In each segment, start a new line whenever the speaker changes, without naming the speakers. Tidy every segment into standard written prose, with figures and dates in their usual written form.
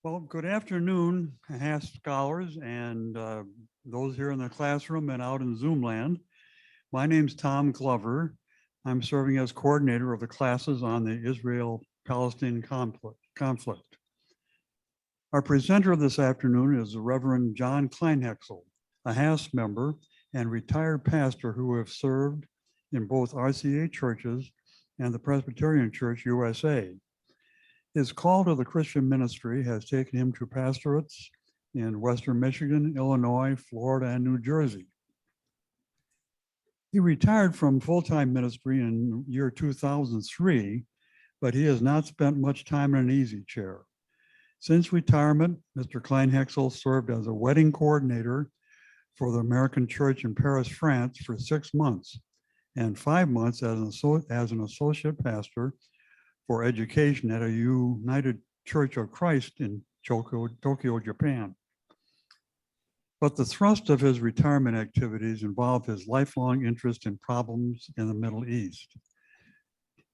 Well, good afternoon, HASP scholars and those here in the classroom and out in Zoom land. My name's Tom Glover. I'm serving as coordinator of the classes on the Israel-Palestine conflict. Our presenter this afternoon is the Reverend John Kleinhexel, a HASP member and retired pastor who have served in both RCA churches and the Presbyterian Church USA. His call to the Christian ministry has taken him to pastorates in Western Michigan, Illinois, Florida, and New Jersey. He retired from full-time ministry in year 2003, but he has not spent much time in an easy chair. Since retirement, Mr. Kleinhexel served as a wedding coordinator for the American Church in Paris, France for 6 months and 5 months as an associate pastor for education at a United Church of Christ in Tokyo, Japan. But the thrust of his retirement activities involved his lifelong interest in problems in the Middle East.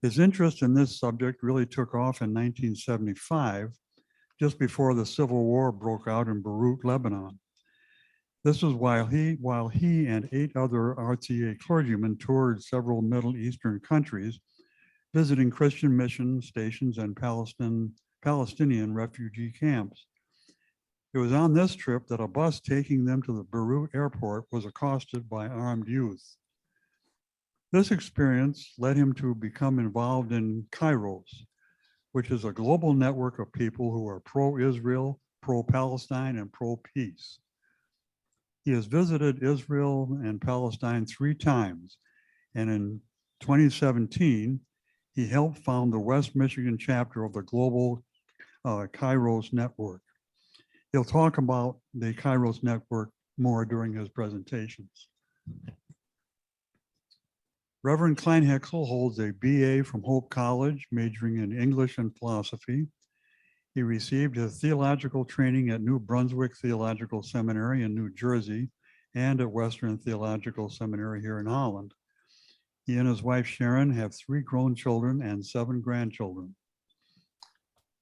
His interest in this subject really took off in 1975, just before the Civil War broke out in Beirut, Lebanon. This was while he and 8 other RCA clergymen toured several Middle Eastern countries, visiting Christian mission stations and Palestinian refugee camps. It was on this trip that a bus taking them to the Beirut airport was accosted by armed youth. This experience led him to become involved in Kairos, which is a global network of people who are pro-Israel, pro-Palestine, and pro-peace. He has visited Israel and Palestine 3 times, and in 2017, he helped found the West Michigan chapter of the global Kairos network. He'll talk about the Kairos network more during his presentations. Reverend Kleinhexel holds a BA from Hope College, majoring in English and philosophy. He received his theological training at New Brunswick Theological Seminary in New Jersey and at Western Theological Seminary here in Holland. He and his wife Sharon have 3 grown children and 7 grandchildren.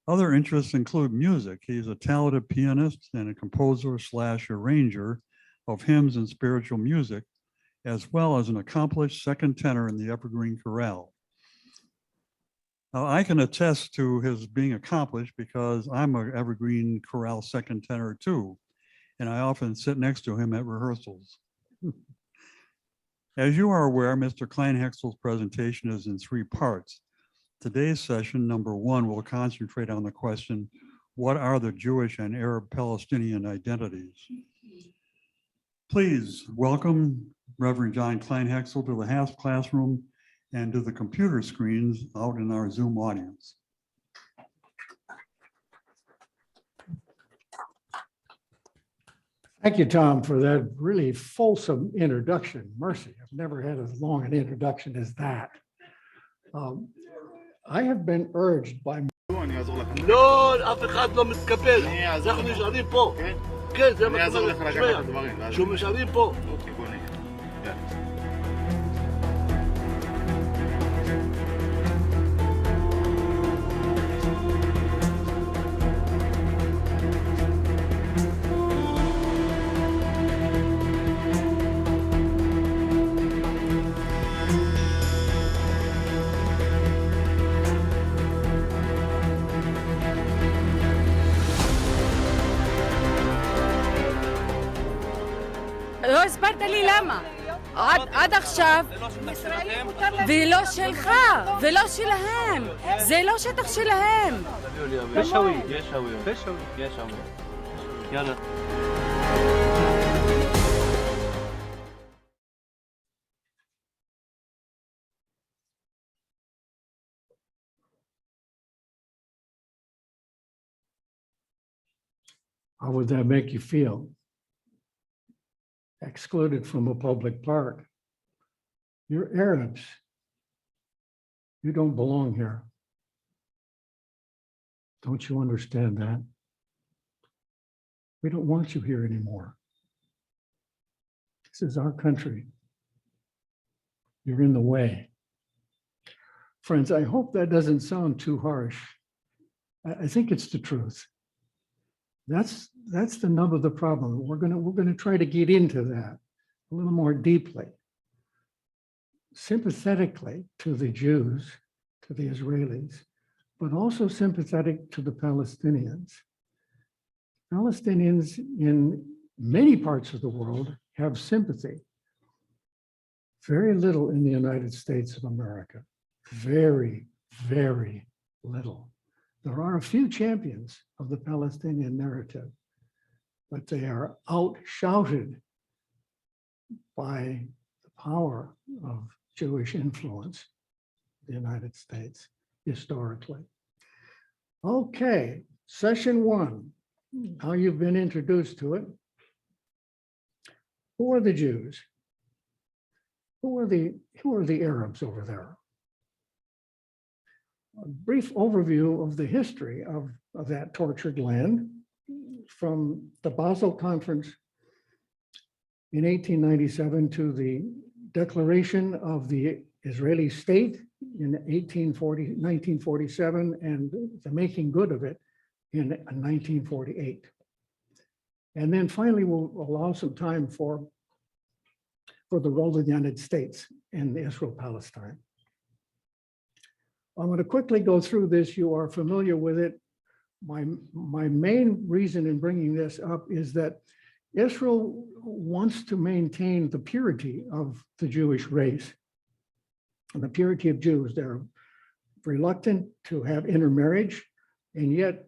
Other interests include music. He's a talented pianist and a composer / arranger of hymns and spiritual music, as well as an accomplished second tenor in the Evergreen Chorale. Now, I can attest to his being accomplished because I'm an Evergreen Chorale second tenor too, and I often sit next to him at rehearsals. As you are aware, Mr. Kleinhexel's presentation is in 3 parts. Today's session, number 1, will concentrate on the question, what are the Jewish and Arab Palestinian identities? Please welcome Reverend John Kleinhexel to the HASP classroom and to the computer screens out in our Zoom audience.
Thank you, Tom, for that really fulsome introduction. Mercy, I've never had as long an introduction as that. I have been urged by
לא, אף אחד לא מתקבל. אנחנו נשארים פה. כן, זה מה שאומר. שהוא נשארים פה.
לא הסברת לי למה. עד עכשיו, ולא שלך, ולא שלהם. זה לא שטח שלהם.
יש הווי. יאללה.
how would that make you feel? Excluded from a public park. You're Arabs. You don't belong here. Don't you understand that? We don't want you here anymore. This is our country. You're in the way. Friends, I hope that doesn't sound too harsh. I think it's the truth. That's the nub of the problem. We're gonna try to get into that a little more deeply, sympathetically to the Jews, to the Israelis, but also sympathetic to the Palestinians. Palestinians in many parts of the world have sympathy. Very little in the United States of America. Very, very little. There are a few champions of the Palestinian narrative, but they are outshouted by the power of Jewish influence in the United States historically. Okay, session one. Now you've been introduced to it. Who are the Jews? Who are the Arabs over there? A brief overview of the history of that tortured land from the Basel Conference in 1897 to the declaration of the Israeli state in 1947 and the making good of it in 1948. And then finally, we'll allow some time for the role of the United States in Israel-Palestine. I'm going to quickly go through this. You are familiar with it. My main reason in bringing this up is that Israel wants to maintain the purity of the Jewish race and the purity of Jews. They're reluctant to have intermarriage, and yet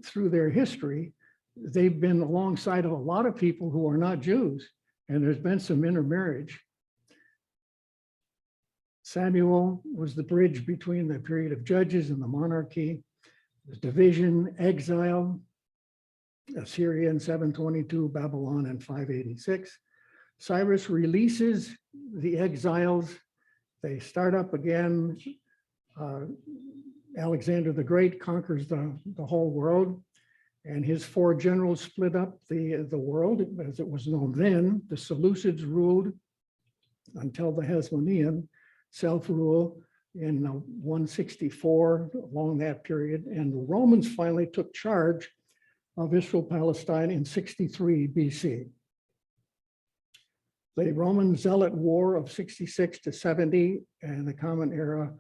through their history, they've been alongside of a lot of people who are not Jews, and there's been some intermarriage. Samuel was the bridge between the period of Judges and the monarchy. There's division, exile, Assyria in 722, Babylon in 586. Cyrus releases the exiles. They start up again. Alexander the Great conquers the whole world, and his four generals split up the world as it was known then. The Seleucids ruled until the Hasmonean self-rule in 164, along that period, and the Romans finally took charge of Israel-Palestine in 63 BC. The Roman Zealot War of 66 to 70 and the Common Era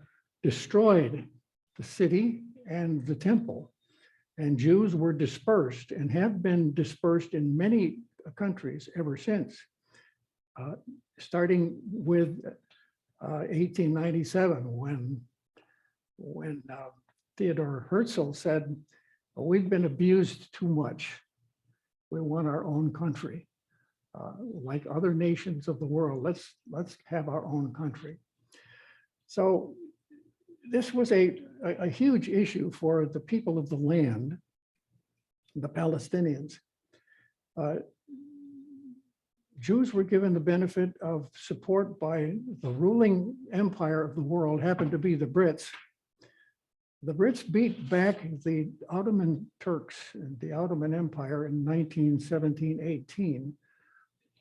destroyed the city and the temple, and Jews were dispersed and have been dispersed in many countries ever since, starting with 1897 when Theodor Herzl said, "We've been abused too much. We want our own country. Like other nations of the world, let's have our own country." So this was a huge issue for the people of the land, the Palestinians. Jews were given the benefit of support by the ruling empire of the world, happened to be the Brits. The Brits beat back the Ottoman Turks and the Ottoman Empire in 1917-18,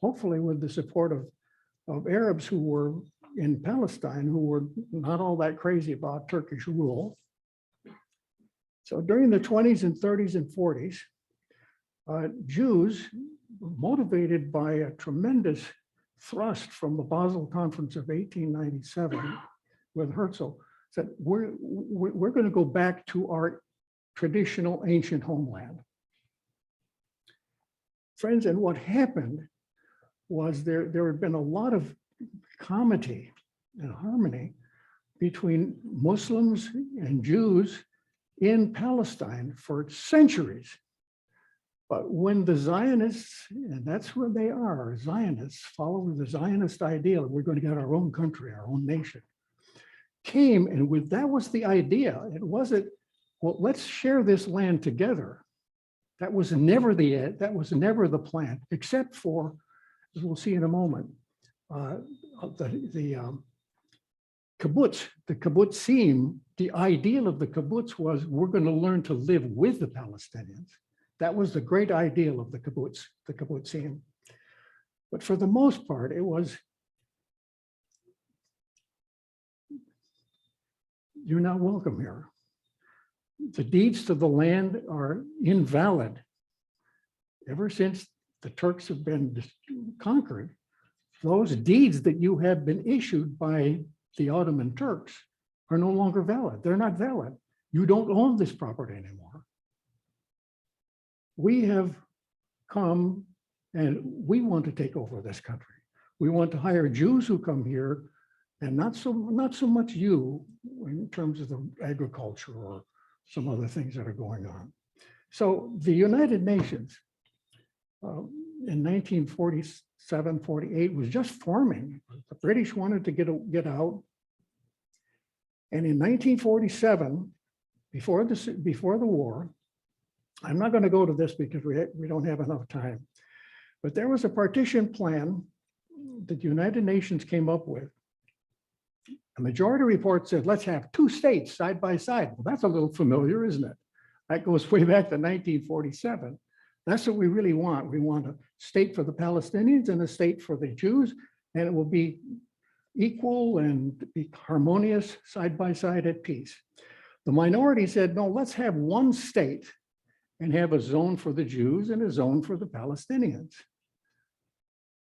hopefully with the support of Arabs who were in Palestine, who were not all that crazy about Turkish rule. So during the 20s and 30s and 40s, Jews, motivated by a tremendous thrust from the Basel Conference of 1897 with Herzl, said, we're going to go back to our traditional ancient homeland. Friends, and what happened was there had been a lot of comity and harmony between Muslims and Jews in Palestine for centuries. But when the Zionists, and that's what they are, Zionists, following the Zionist ideal, we're going to get our own country, our own nation, came, and that was the idea. It wasn't, well, let's share this land together. That was never the plan, except for, as we'll see in a moment, the kibbutz, the kibbutzim. The ideal of the kibbutz was we're going to learn to live with the Palestinians. That was the great ideal of the kibbutz, the kibbutzim. But for the most part, it was, you're not welcome here. The deeds to the land are invalid. Ever since the Turks have been conquered, those deeds that you have been issued by the Ottoman Turks are no longer valid. They're not valid. You don't own this property anymore. We have come and we want to take over this country. We want to hire Jews who come here, and not so much you in terms of the agriculture or some other things that are going on. So the United Nations in 1947, 48 was just forming. The British wanted to get out. And in 1947, before the war, I'm not going to go to this because we don't have enough time, but there was a partition plan that the United Nations came up with. A majority report said, let's have two states side by side. Well, that's a little familiar, isn't it? That goes way back to 1947. That's what we really want. We want a state for the Palestinians and a state for the Jews, and it will be equal and be harmonious side by side at peace. The minority said, no, let's have one state and have a zone for the Jews and a zone for the Palestinians.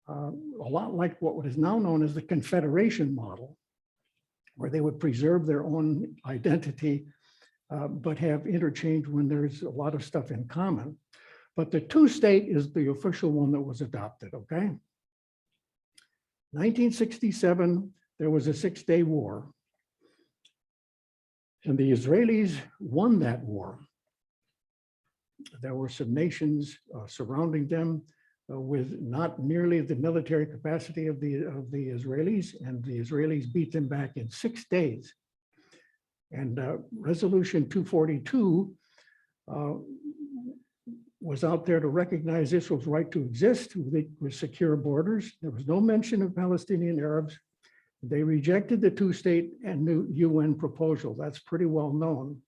A lot like what is now known as the Confederation model, where they would preserve their own identity, but have interchange when there's a lot of stuff in common. But the two-state is the official one that was adopted, okay? 1967, there was a 6-day war. And the Israelis won that war. There were some nations surrounding them with not nearly the military capacity of the Israelis, and the Israelis beat them back in 6 days. And Resolution 242 was out there to recognize Israel's right to exist with secure borders. There was no mention of Palestinian Arabs. They rejected the two-state and new UN proposal. That's pretty well known.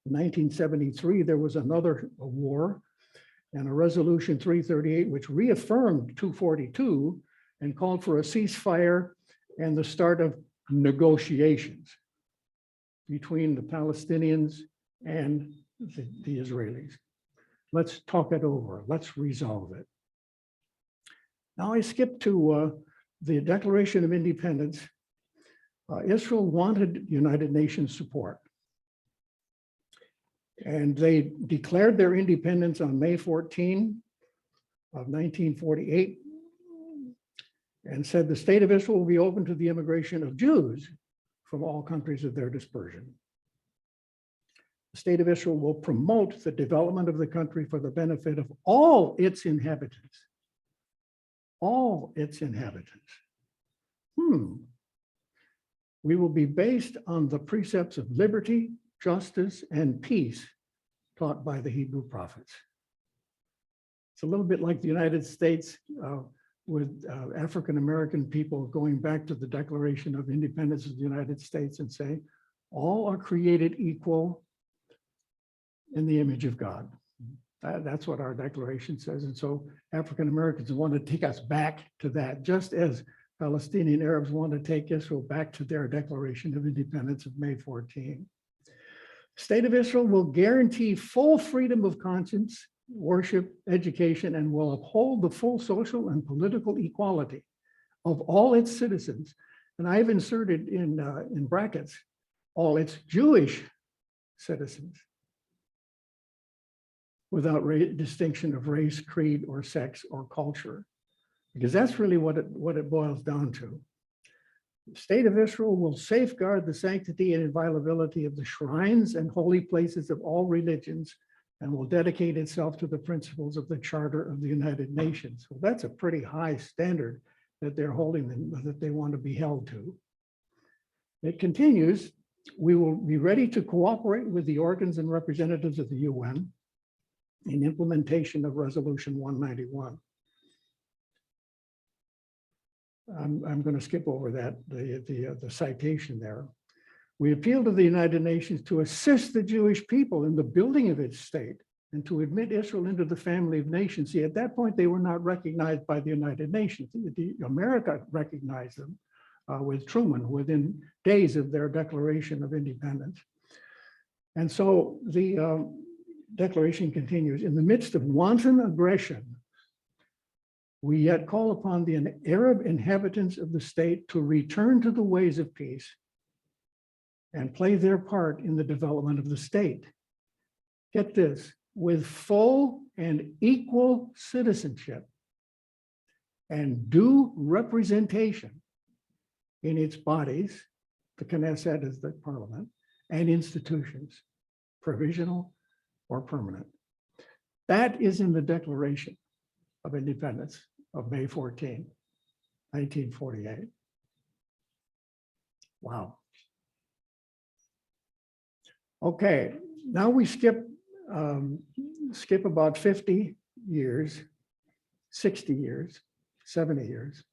In 1973, there was another war and a Resolution 338, which reaffirmed 242 and called for a ceasefire and the start of negotiations between the Palestinians and the Israelis. Let's talk it over. Let's resolve it. Now I skip to the Declaration of Independence. Israel wanted United Nations support. And they declared their independence on May 14 of 1948 and said the state of Israel will be open to the immigration of Jews from all countries of their dispersion. The state of Israel will promote the development of the country for the benefit of all its inhabitants. All its inhabitants. We will be based on the precepts of liberty, justice, and peace taught by the Hebrew prophets. It's a little bit like the United States with African-American people going back to the Declaration of Independence of the United States and saying, all are created equal in the image of God. That's what our declaration says. And so African-Americans want to take us back to that, just as Palestinian Arabs want to take Israel back to their Declaration of Independence of May 14. The state of Israel will guarantee full freedom of conscience, worship, education, and will uphold the full social and political equality of all its citizens. And I've inserted in brackets, all its Jewish citizens, without distinction of race, creed, or sex, or culture, because that's really what it boils down to. The state of Israel will safeguard the sanctity and inviolability of the shrines and holy places of all religions and will dedicate itself to the principles of the Charter of the United Nations. Well, that's a pretty high standard that they're holding them, that they want to be held to. It continues, we will be ready to cooperate with the organs and representatives of the UN in implementation of Resolution 191. I'm going to skip over that, the citation there. We appeal to the United Nations to assist the Jewish people in the building of its state and to admit Israel into the family of nations. See, at that point, they were not recognized by the United Nations. America recognized them with Truman within days of their Declaration of Independence. And so the declaration continues, in the midst of wanton aggression, we yet call upon the Arab inhabitants of the state to return to the ways of peace and play their part in the development of the state. Get this, with full and equal citizenship and due representation in its bodies, the Knesset is the parliament, and institutions, provisional or permanent. That is in the Declaration of Independence of May 14, 1948. Wow. Okay, now we skip about 50 years, 60 years, 70 years.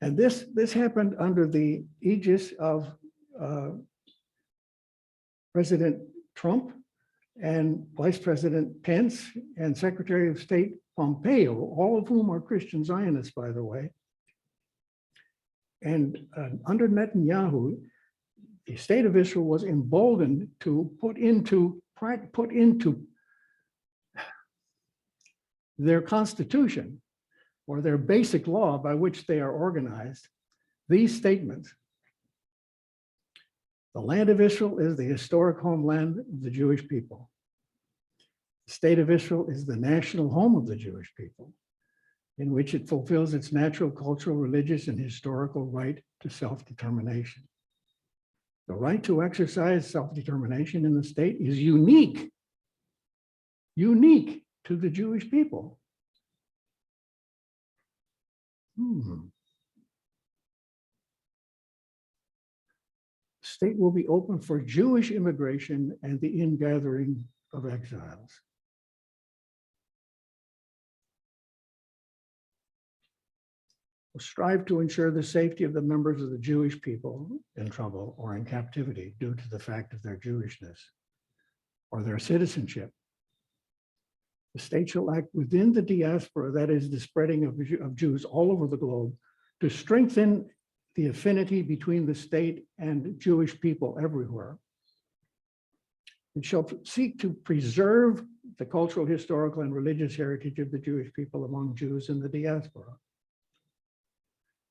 And this happened under the aegis of President Trump and Vice President Pence and Secretary of State Pompeo, all of whom are Christian Zionists, by the way. And under Netanyahu, the state of Israel was emboldened to put into their constitution or their basic law by which they are organized these statements. The land of Israel is the historic homeland of the Jewish people. The state of Israel is the national home of the Jewish people, in which it fulfills its natural, cultural, religious, and historical right to self-determination. The right to exercise self-determination in the state is unique to the Jewish people. State will be open for Jewish immigration and the ingathering of exiles. We'll strive to ensure the safety of the members of the Jewish people in trouble or in captivity due to the fact of their Jewishness or their citizenship. The state shall act within the diaspora, that is the spreading of Jews all over the globe, to strengthen the affinity between the state and Jewish people everywhere. It shall seek to preserve the cultural, historical, and religious heritage of the Jewish people among Jews in the diaspora.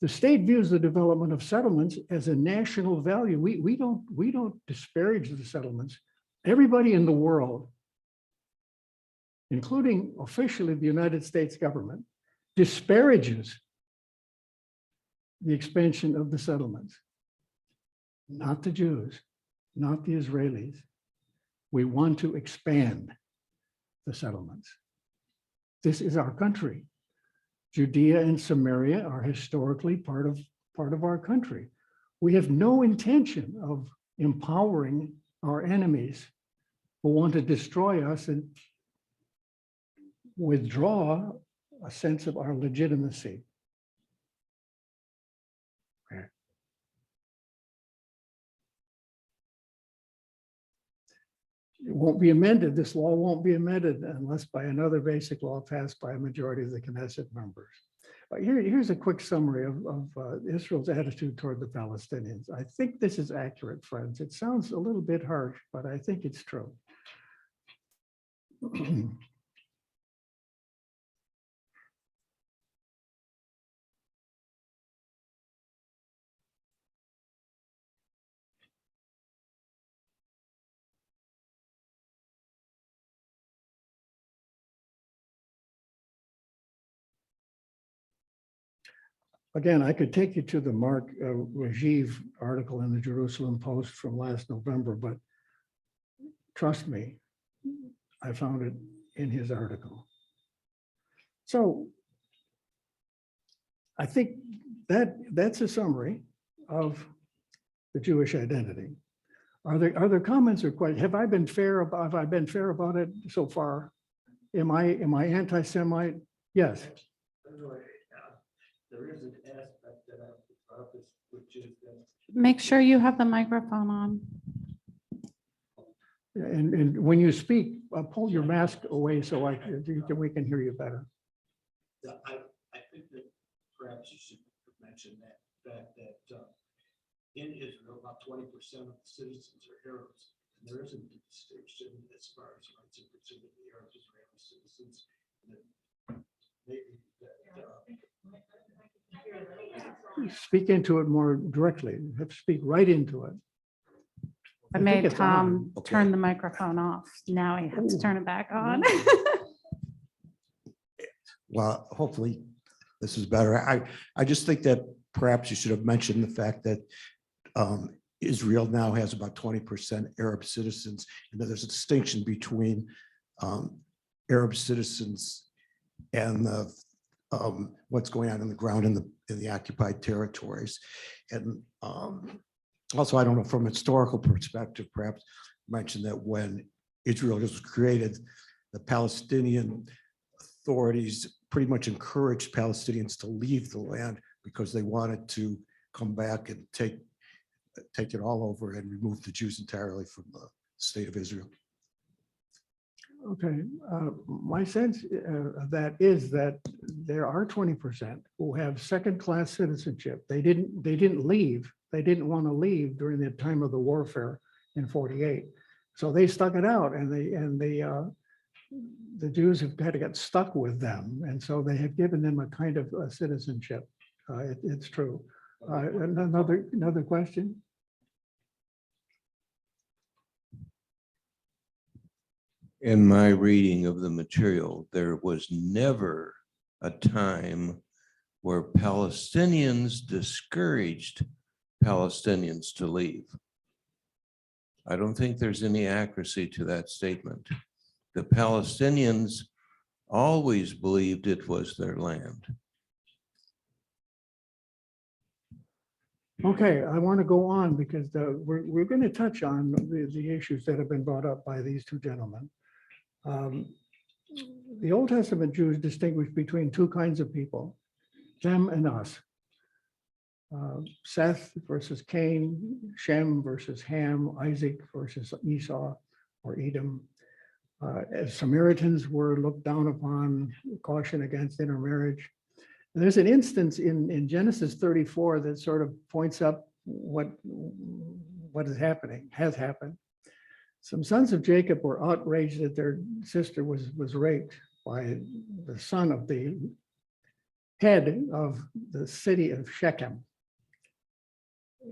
The state views the development of settlements as a national value. We don't disparage the settlements. Everybody in the world, including officially the United States government, disparages the expansion of the settlements. Not the Jews, not the Israelis. We want to expand the settlements. This is our country. Judea and Samaria are historically part of our country. We have no intention of empowering our enemies who want to destroy us and withdraw a sense of our legitimacy. Okay. It won't be amended. This law won't be amended unless by another basic law passed by a majority of the Knesset members. Here's a quick summary of Israel's attitude toward the Palestinians. I think this is accurate, friends. It sounds a little bit harsh, but I think it's true. Again, I could take you to the Mark Rajiv article in the Jerusalem Post from last November, but trust me, I found it in his article. So I think that's a summary of the Jewish identity. Are there comments or questions? Have I been fair about it so far? Am I anti-Semite? Yes.
There is an aspect that I brought up, which is that.
Make sure you have the microphone on.
And when you speak, pull your mask away so we can hear you better.
I think that perhaps you should mention that in Israel, about 20% of the citizens are Arabs. And there isn't a distinction as far as rights and pursuit of the Arab Israeli citizens. And maybe
Speak into it more directly. You have to speak right into it.
I
think
made
it's
Tom
on.
turn the microphone off. Now he has to
Ooh.
turn it back on.
Well, hopefully this is better. I just think that perhaps you should have mentioned the fact that Israel now has about 20% Arab citizens, and that there's a distinction between Arab citizens and what's going on the ground in the occupied territories. And also, I don't know, from a historical perspective, perhaps mention that when Israel was created, the Palestinian authorities pretty much encouraged Palestinians to leave the land because they wanted to come back and take it all over and remove the Jews entirely from the state of Israel.
Okay, my sense of that is that there are 20% who have second-class citizenship. They didn't leave. They didn't want to leave during the time of the warfare in 48. So they stuck it out, and the Jews have kind of got stuck with them, and so they have given them a kind of citizenship. It's true. Another question.
In my reading of the material, there was never a time where Palestinians discouraged Palestinians to leave. I don't think there's any accuracy to that statement. The Palestinians always believed it was their land.
Okay, I want to go on because we're going to touch on the issues that have been brought up by these two gentlemen. The Old Testament Jews distinguish between two kinds of people, them and us. Seth versus Cain, Shem versus Ham, Isaac versus Esau or Edom. As Samaritans were looked down upon, caution against intermarriage. There's an instance in Genesis 34 that sort of points up what is happening, has happened. Some sons of Jacob were outraged that their sister was raped by the son of the head of the city of Shechem.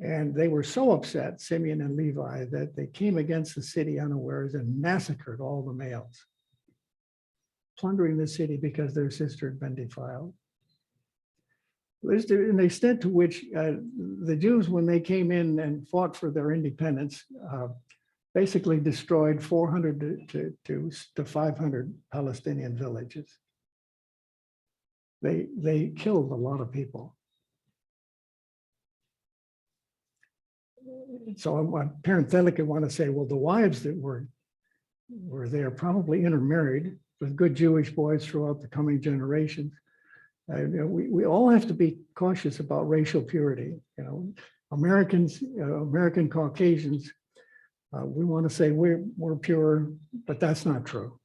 And they were so upset, Simeon and Levi, that they came against the city unawares and massacred all the males, plundering the city because their sister had been defiled. There's an extent to which the Jews, when they came in and fought for their independence, basically destroyed 400 to 500 Palestinian villages. They killed a lot of people. So I parenthetically want to say, well, the wives that were there probably intermarried with good Jewish boys throughout the coming generations. We all have to be cautious about racial purity. You know, Americans, American Caucasians, we want to say we're pure, but that's not true.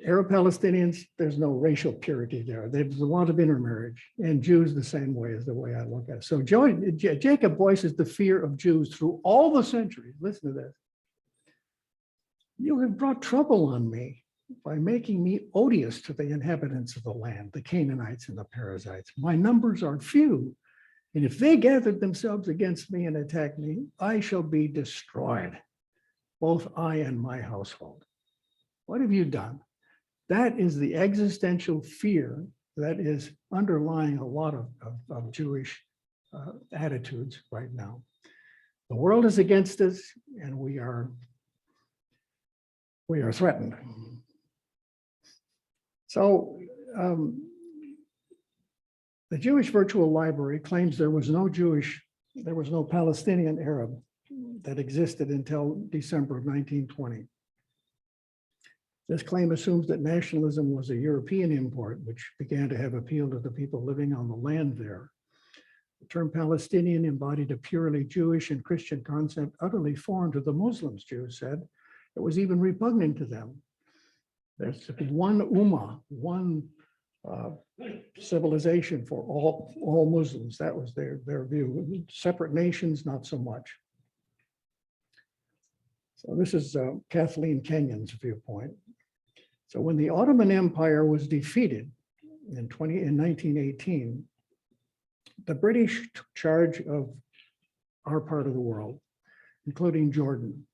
Arab Palestinians, there's no racial purity there. There's a lot of intermarriage, and Jews the same way is the way I look at it. So Jacob voices the fear of Jews through all the centuries. Listen to this. You have brought trouble on me by making me odious to the inhabitants of the land, the Canaanites and the Perizzites. My numbers are few, and if they gathered themselves against me and attack me, I shall be destroyed, both I and my household. What have you done? That is the existential fear that is underlying a lot of Jewish attitudes right now. The world is against us, and we are threatened. So the Jewish Virtual Library claims there was no Palestinian Arab that existed until December of 1920. This claim assumes that nationalism was a European import, which began to have appeal to the people living on the land there. The term Palestinian embodied a purely Jewish and Christian concept utterly foreign to the Muslims, Jews said. It was even repugnant to them. There's to be one ummah, one civilization for all Muslims. That was their view. Separate nations, not so much. So this is Kathleen Kenyon's viewpoint. So when the Ottoman Empire was defeated in 1918, the British took charge of our part of the world, including Jordan.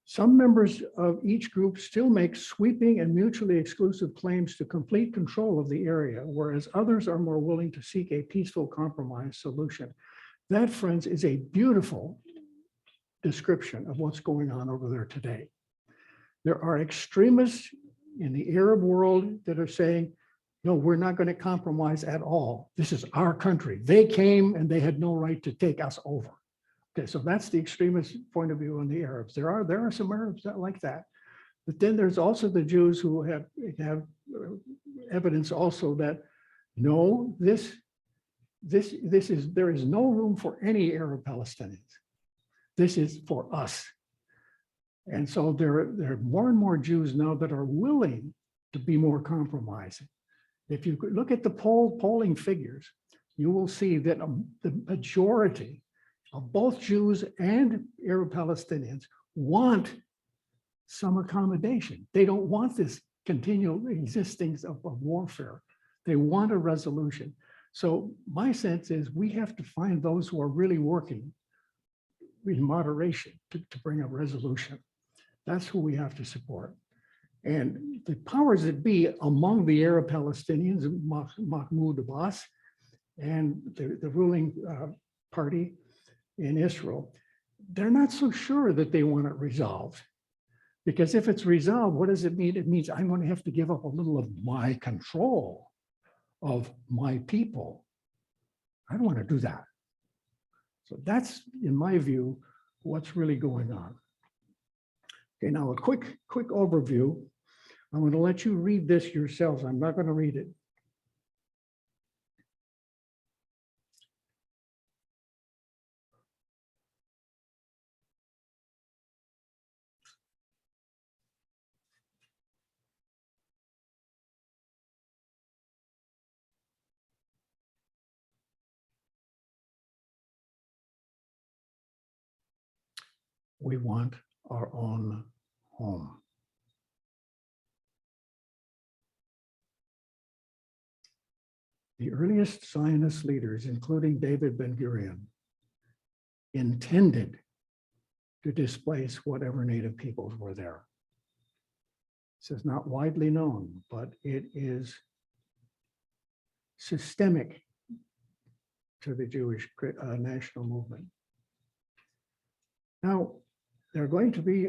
Some members of each group still make sweeping and mutually exclusive claims to complete control of the area, whereas others are more willing to seek a peaceful compromise solution. That, friends, is a beautiful description of what's going on over there today. There are extremists in the Arab world that are saying, no, we're not going to compromise at all. This is our country. They came and they had no right to take us over. Okay, so that's the extremist point of view on the Arabs. There are some Arabs that like that. But then there's also the Jews who have evidence also that no, there is no room for any Arab Palestinians. This is for us. And so there are more and more Jews now that are willing to be more compromising. If you look at the polling figures, you will see that the majority of both Jews and Arab Palestinians want some accommodation. They don't want this continual existence of warfare. They want a resolution. So my sense is we have to find those who are really working in moderation to bring a resolution. That's who we have to support. And the powers that be among the Arab Palestinians, Mahmoud Abbas and the ruling party in Israel, they're not so sure that they want it resolved. Because if it's resolved, what does it mean? It means I'm going to have to give up a little of my control of my people. I don't want to do that. So that's, in my view, what's really going on. Okay, now a quick overview. I'm going to let you read this yourselves. I'm not going to read it. We want our own home. The earliest Zionist leaders, including David Ben-Gurion, intended to displace whatever native peoples were there. This is not widely known, but it is systemic to the Jewish national movement. Now, there are going to be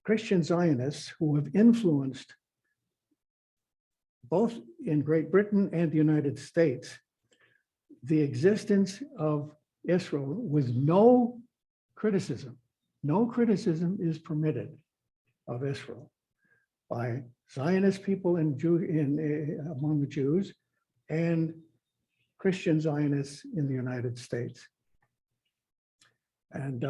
Christian Zionists who have influenced both in Great Britain and the United States the existence of Israel with no criticism. No criticism is permitted of Israel by Zionist people among the Jews and Christian Zionists in the United States. And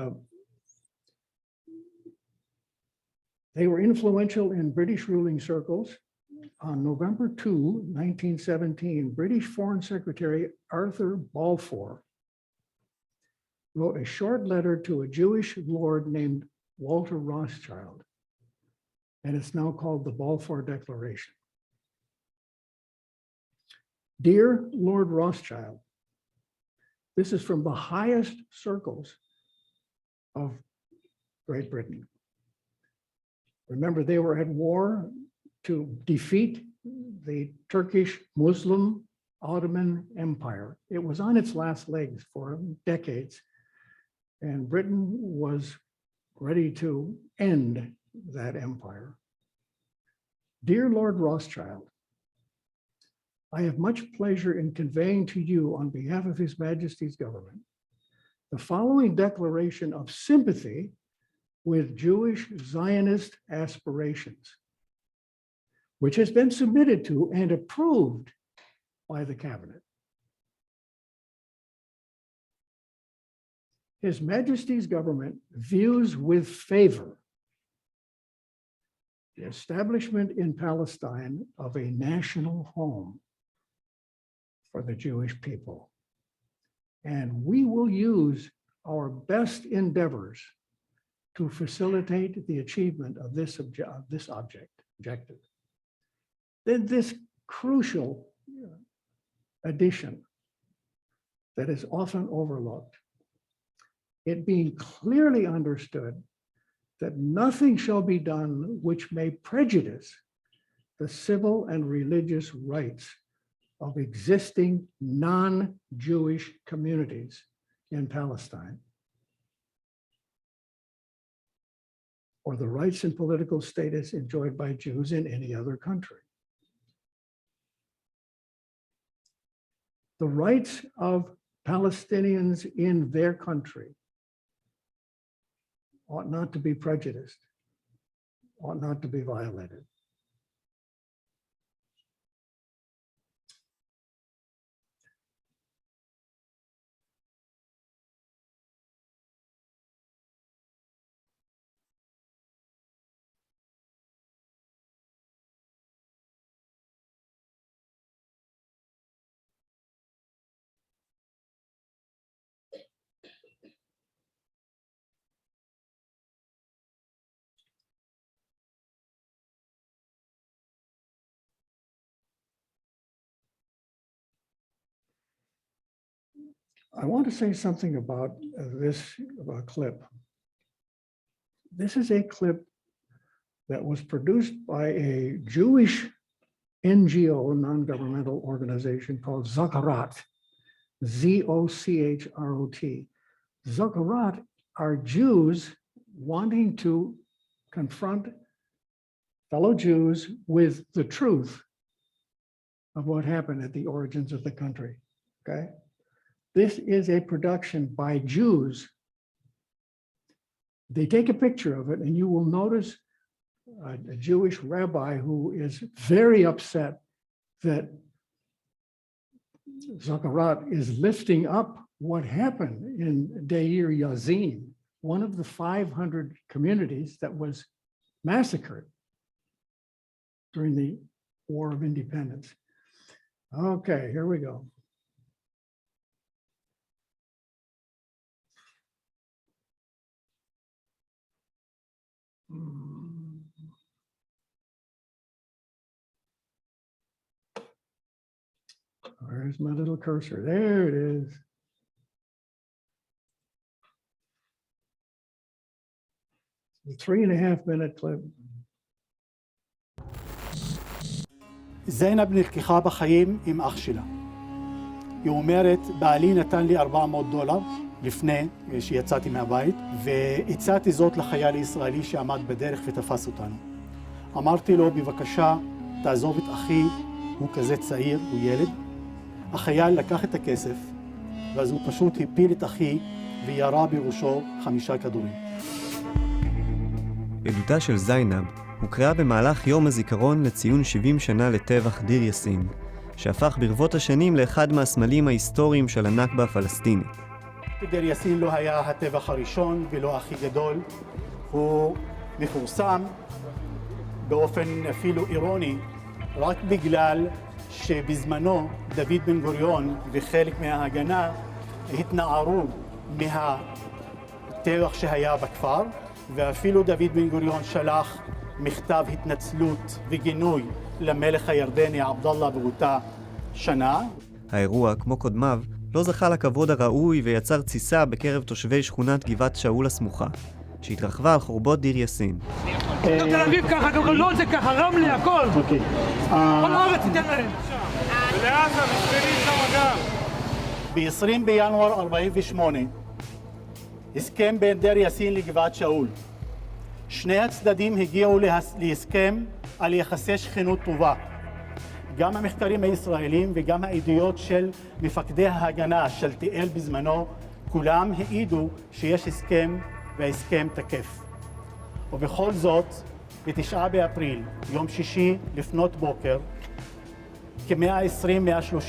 they were influential in British ruling circles. On November 2, 1917, British Foreign Secretary Arthur Balfour wrote a short letter to a Jewish lord named Walter Rothschild, and it's now called the Balfour Declaration. Dear Lord Rothschild, this is from the highest circles of Great Britain. Remember, they were at war to defeat the Turkish Muslim Ottoman Empire. It was on its last legs for decades, and Britain was ready to end that empire. Dear Lord Rothschild, I have much pleasure in conveying to you on behalf of His Majesty's government the following declaration of sympathy with Jewish Zionist aspirations, which has been submitted to and approved by the cabinet. His Majesty's government views with favor the establishment in Palestine of a national home for the Jewish people. And we will use our best endeavors to facilitate the achievement of this objective. Then this crucial addition that is often overlooked, it being clearly understood that nothing shall be done which may prejudice the civil and religious rights of existing non-Jewish communities in Palestine, or the rights and political status enjoyed by Jews in any other country. The rights of Palestinians in their country ought not to be prejudiced, ought not to be violated. I want to say something about this clip. This is a clip that was produced by a Jewish NGO, non-governmental organization called Zochrot, Z-O-C-H-R-O-T. Zochrot are Jews wanting to confront fellow Jews with the truth of what happened at the origins of the country, okay? This is a production by Jews. They take a picture of it, and you will notice a Jewish rabbi who is very upset that Zochrot is lifting up what happened in Deir Yazin, one of the 500 communities that was massacred during the War of Independence. Okay, here we go. Where's my little cursor? There it is. The 3.5-minute clip.
זינב נלקחה בחיים עם אח שלה. היא אומרת, בעלי נתן לי $400 לפני שיצאתי מהבית, והצעתי זאת לחייל הישראלי שעמד בדרך ותפס אותנו. אמרתי לו, בבקשה, תעזוב את אחי, הוא כזה צעיר, הוא ילד. החייל לקח את הכסף, ואז הוא פשוט הפיל את אחי וירה בראשו 5 כדורים.
עדותה של זינב הוקראה במהלך יום הזיכרון לציון 70 שנה לטבח דיר יאסין, שהפך ברבות השנים לאחד מהסמלים ההיסטוריים של הנכבה הפלסטינית.
דיר יאסין לא היה הטבח הראשון ולא הכי גדול, הוא מפורסם באופן אפילו אירוני, רק בגלל שבזמנו דוד בן גוריון וחלק מההגנה התנערו מהטבח שהיה בכפר, ואפילו דוד בן גוריון שלח מכתב התנצלות וגינוי למלך הירדני עבדאללה באותה שנה.
האירוע, כמו קודמיו, לא זכה לכבוד הראוי ויצר תסיסה בקרב תושבי שכונת גבעת שאול הסמוכה, שהתרחבה על חורבות דיר יאסין.
גם תל אביב ככה, גם לא זה ככה, רמלה, הכל. כל הארץ ניתן להם. ולעזה, מספרים שם גם.
ב-20 בינואר 48, הסכם בין דיר יאסין לגבעת שאול. שני הצדדים הגיעו להסכם על יחסי שכנות טובה. גם המחקרים הישראלים וגם העדויות של מפקדי ההגנה של תיאל בזמנו, כולם העידו שיש הסכם וההסכם תקף. ובכל זאת, ב-9 באפריל, יום שישי לפנות בוקר, כ-120-130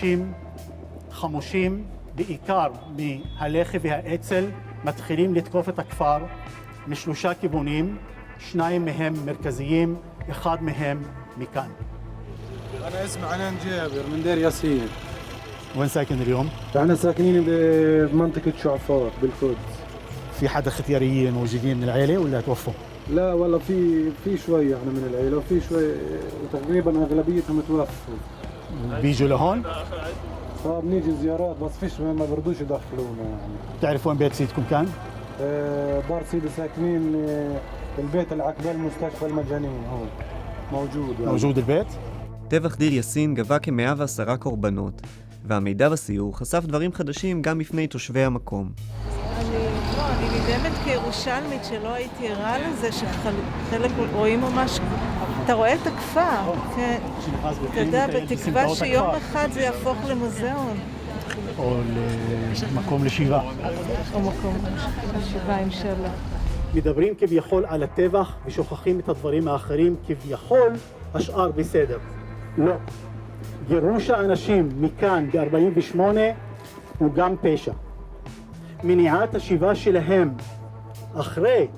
חמושים, בעיקר מהלח"י והאצ"ל, מתחילים לתקוף את הכפר משלושה כיוונים, שניים מהם מרכזיים, אחד מהם מכאן.
أنا اسمي عنان جابر من دير ياسين.
وين ساكن اليوم؟
احنا ساكنين بمنطقة شعفاط بالقدس.
في حدا ختياريين موجودين من العيلة ولا توفوا؟
لا والله في شوية احنا من العيلة وفي شوية تقريبا أغلبيتهم توفوا.
بيجوا لهون؟
بنيجي زيارات بس فيش ما برضوش يدخلونا يعني.
بتعرف وين بيت سيدكم كان؟
دار سيدي ساكنين البيت العقبال المستشفى المجانين هو موجود يعني.
موجود البيت؟
טבח דיר יאסין גבה כ-110 קורבנות, והמידע בסיור חשף דברים חדשים גם בפני תושבי המקום.
אני נדהמת כירושלמית שלא הייתי ערה לזה שחלק רואים ממש, אתה רואה את הכפר, כן, אתה יודע, בתקווה שיום אחד זה יהפוך למוזיאון.
או למקום לשבעה.
או מקום לשבעה, אינשאללה.
מדברים כביכול על הטבח ושוכחים את הדברים האחרים, כביכול השאר בסדר. לא. גירוש האנשים מכאן ב-48 הוא גם פשע. מניעת השיבה שלהם אחרי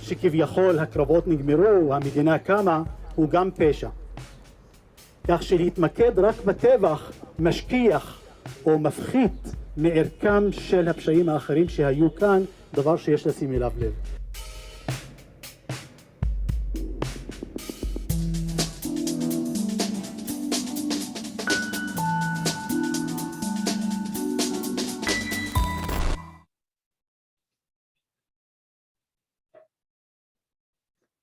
שכביכול הקרבות נגמרו, המדינה קמה, הוא גם פשע. כך שלהתמקד רק בטבח משכיח או מפחית מערכם של הפשעים האחרים שהיו כאן, דבר שיש לשים אליו לב.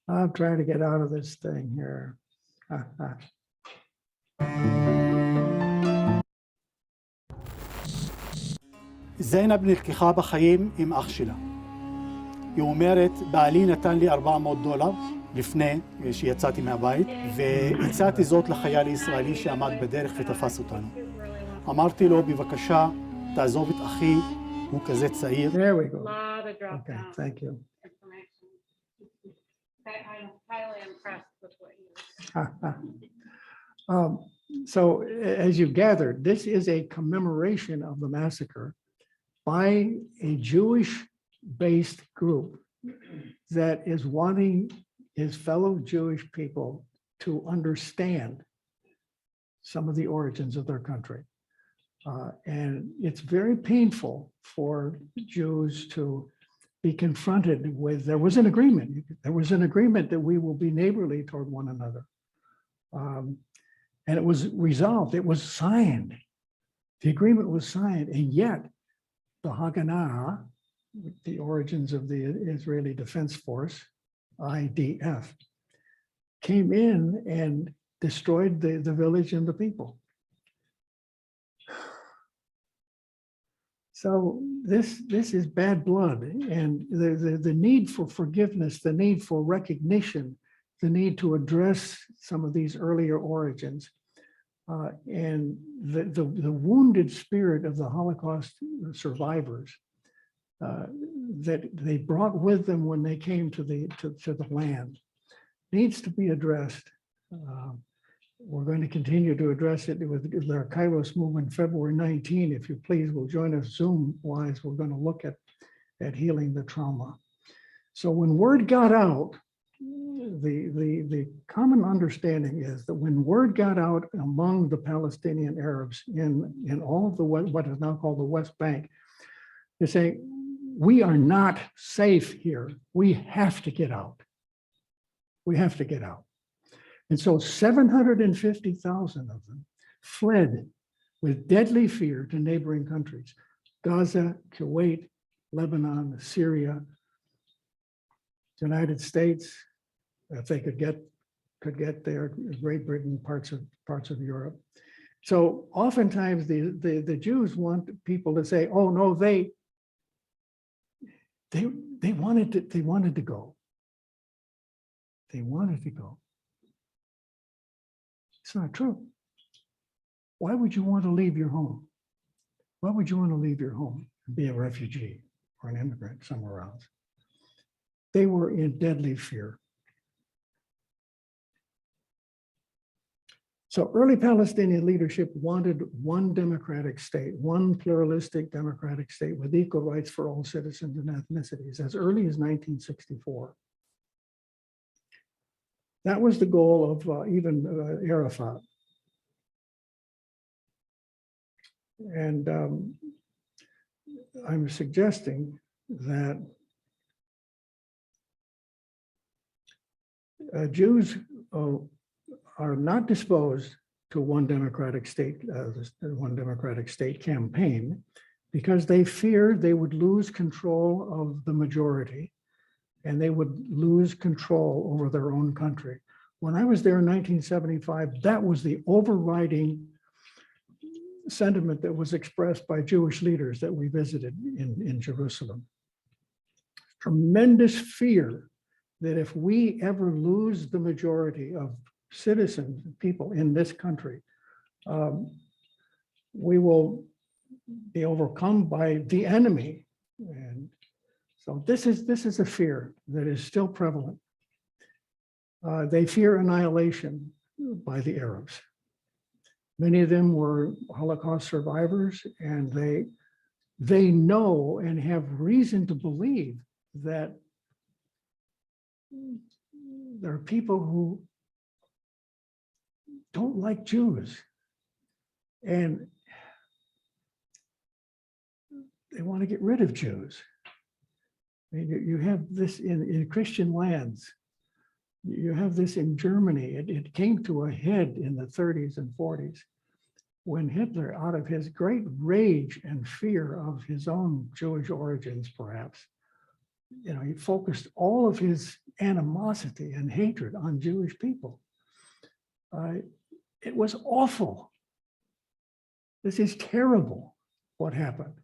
I'm trying to get out of this thing here.
זיינב נלקחה בחיים עם אח שלה. היא אומרת, בעלי נתן לי $400 לפני שיצאתי מהבית, והצעתי זאת לחייל ישראלי שעמד בדרך ותפס אותנו. אמרתי לו, בבקשה, תעזוב את אחי, הוא כזה צעיר.
There we go. Okay, thank you.
I'm highly impressed with what you.
So as you gathered, this is a commemoration of the massacre by a Jewish-based group that is wanting his fellow Jewish people to understand some of the origins of their country. And it's very painful for Jews to be confronted with, there was an agreement that we will be neighborly toward one another. And it was resolved, it was signed. The agreement was signed, and yet the Haganah, the origins of the Israeli Defense Force, IDF, came in and destroyed the village and the people. So this is bad blood, and the need for forgiveness, the need for recognition, the need to address some of these earlier origins, and the wounded spirit of the Holocaust survivors that they brought with them when they came to the land needs to be addressed. We're going to continue to address it with our Kairos movement February 19. If you please, will join us Zoom-wise. We're going to look at healing the trauma. So when word got out, the common understanding is that when word got out among the Palestinian Arabs in all of what is now called the West Bank, they're saying, we are not safe here. We have to get out. We have to get out. And so 750,000 of them fled with deadly fear to neighboring countries, Gaza, Kuwait, Lebanon, Syria, United States, if they could get there, Great Britain, parts of Europe. So oftentimes the Jews want people to say, oh no, they wanted to go. They wanted to go. It's not true. Why would you want to leave your home? Why would you want to leave your home and be a refugee or an immigrant somewhere else? They were in deadly fear. So early Palestinian leadership wanted one democratic state, one pluralistic democratic state with equal rights for all citizens and ethnicities as early as 1964. That was the goal of even Arafat. And I'm suggesting that Jews are not disposed to one democratic state campaign because they fear they would lose control of the majority and they would lose control over their own country. When I was there in 1975, that was the overriding sentiment that was expressed by Jewish leaders that we visited in Jerusalem. Tremendous fear that if we ever lose the majority of citizens, people in this country, we will be overcome by the enemy. And so this is a fear that is still prevalent. They fear annihilation by the Arabs. Many of them were Holocaust survivors, and they know and have reason to believe that there are people who don't like Jews, and they want to get rid of Jews. I mean, you have this in Christian lands. You have this in Germany. It came to a head in the 30s and 40s when Hitler, out of his great rage and fear of his own Jewish origins, perhaps, he focused all of his animosity and hatred on Jewish people. It was awful. This is terrible what happened.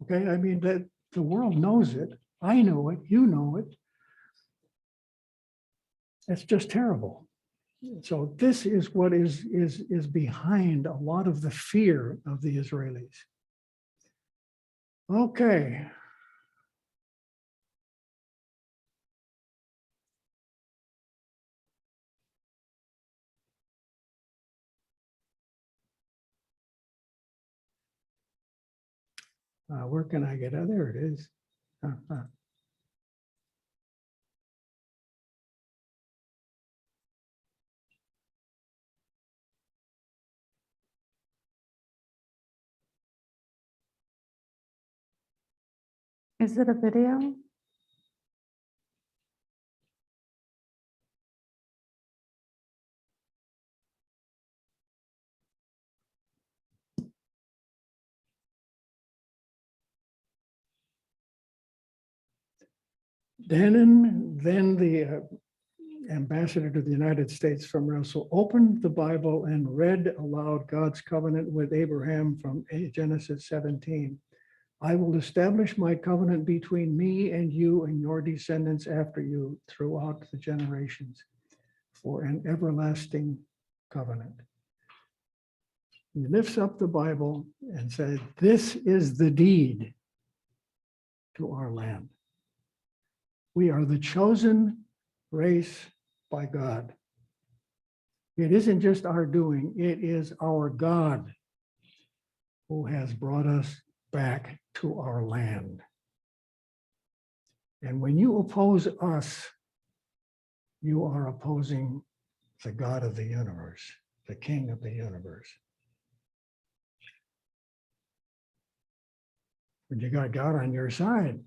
Okay, I mean, that the world knows it. I know it, you know it. It's just terrible. So this is what is behind a lot of the fear of the Israelis. Okay. Where can I get? Oh, there it is.
Is it a video?
Then the ambassador to the United States from Russell opened the Bible and read aloud God's covenant with Abraham from Genesis 17. I will establish my covenant between me and you and your descendants after you throughout the generations for an everlasting covenant. He lifts up the Bible and says, this is the deed to our land. We are the chosen race by God. It isn't just our doing, it is our God who has brought us back to our land. And when you oppose us, you are opposing the God of the universe, the King of the universe. When you got God on your side,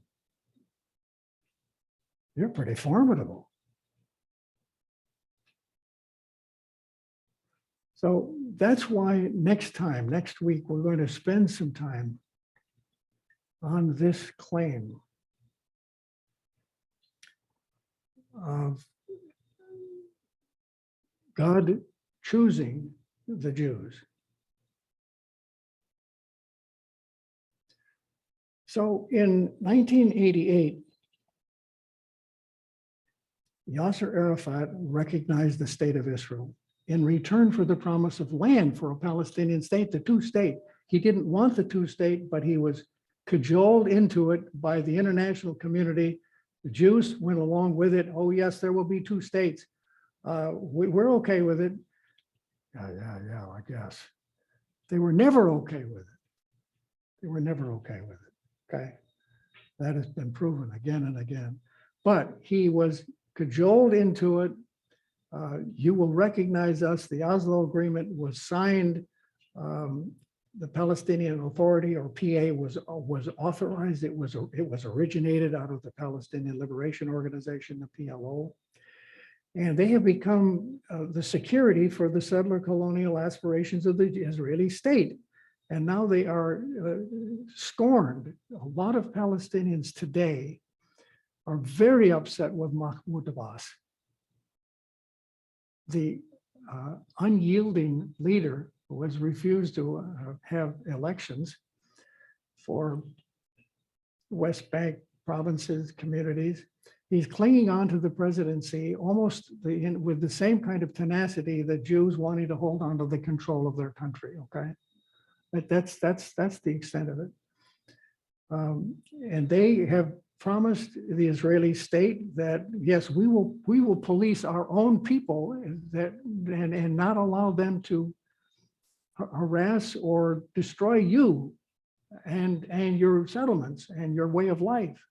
you're pretty formidable. So that's why next week, we're going to spend some time on this claim of God choosing the Jews. So in 1988, Yasser Arafat recognized the state of Israel in return for the promise of land for a Palestinian state, the two-state. He didn't want the two-state, but he was cajoled into it by the international community. The Jews went along with it. Oh, yes, there will be two states. We're okay with it. Yeah, I guess. They were never okay with it. They were never okay with it, okay? That has been proven again and again. But he was cajoled into it You will recognize us. The Oslo Agreement was signed. The Palestinian Authority, or PA, was authorized. It was originated out of the Palestinian Liberation Organization, the PLO. And they have become the security for the settler colonial aspirations of the Israeli state. And now they are scorned. A lot of Palestinians today are very upset with Mahmoud Abbas, the unyielding leader who has refused to have elections for West Bank provinces, communities. He's clinging on to the presidency almost with the same kind of tenacity that Jews wanting to hold on to the control of their country, okay? But that's the extent of it. And they have promised the Israeli state that, yes, we will police our own people and not allow them to harass or destroy you and your settlements and your way of life.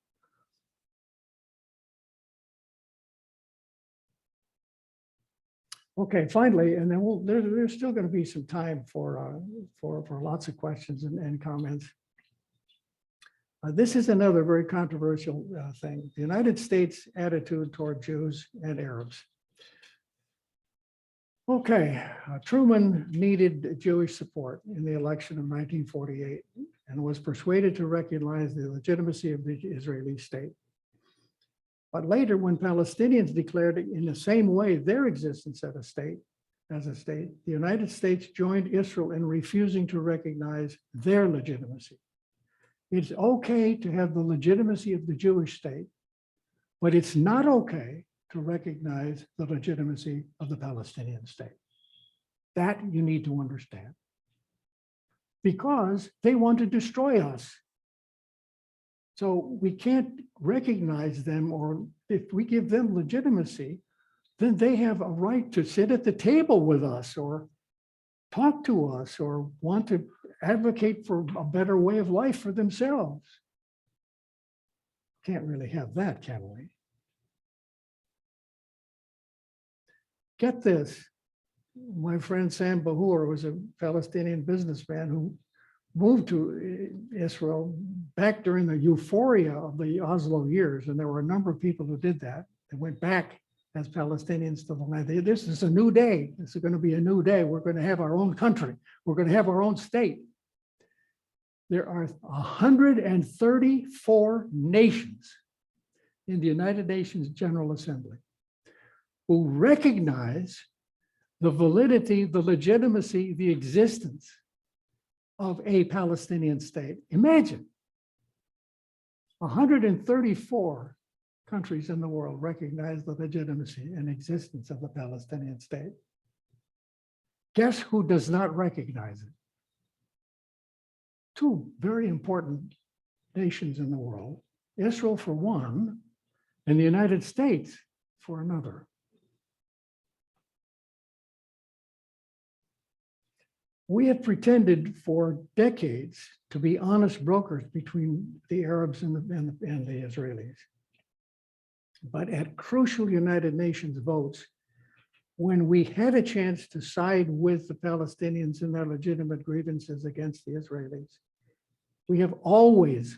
Okay, finally, and then there's still going to be some time for lots of questions and comments. This is another very controversial thing. The United States' attitude toward Jews and Arabs. Okay, Truman needed Jewish support in the election of 1948 and was persuaded to recognize the legitimacy of the Israeli state. But later, when Palestinians declared in the same way their existence as a state, the United States joined Israel in refusing to recognize their legitimacy. It's okay to have the legitimacy of the Jewish state, but it's not okay to recognize the legitimacy of the Palestinian state. That you need to understand. Because they want to destroy us. So we can't recognize them, or if we give them legitimacy, then they have a right to sit at the table with us or talk to us or want to advocate for a better way of life for themselves. Can't really have that, can we? Get this. My friend Sam Bahour was a Palestinian businessman who moved to Israel back during the euphoria of the Oslo years. And there were a number of people who did that. They went back as Palestinians to the land. This is a new day. This is going to be a new day. We're going to have our own country. We're going to have our own state. There are 134 nations in the United Nations General Assembly who recognize the validity, the legitimacy, the existence of a Palestinian state. Imagine 134 countries in the world recognize the legitimacy and existence of the Palestinian state. Guess who does not recognize it? Two very important nations in the world, Israel for one, and the United States for another. We have pretended for decades to be honest brokers between the Arabs and the Israelis. But at crucial United Nations votes, when we had a chance to side with the Palestinians in their legitimate grievances against the Israelis, we have always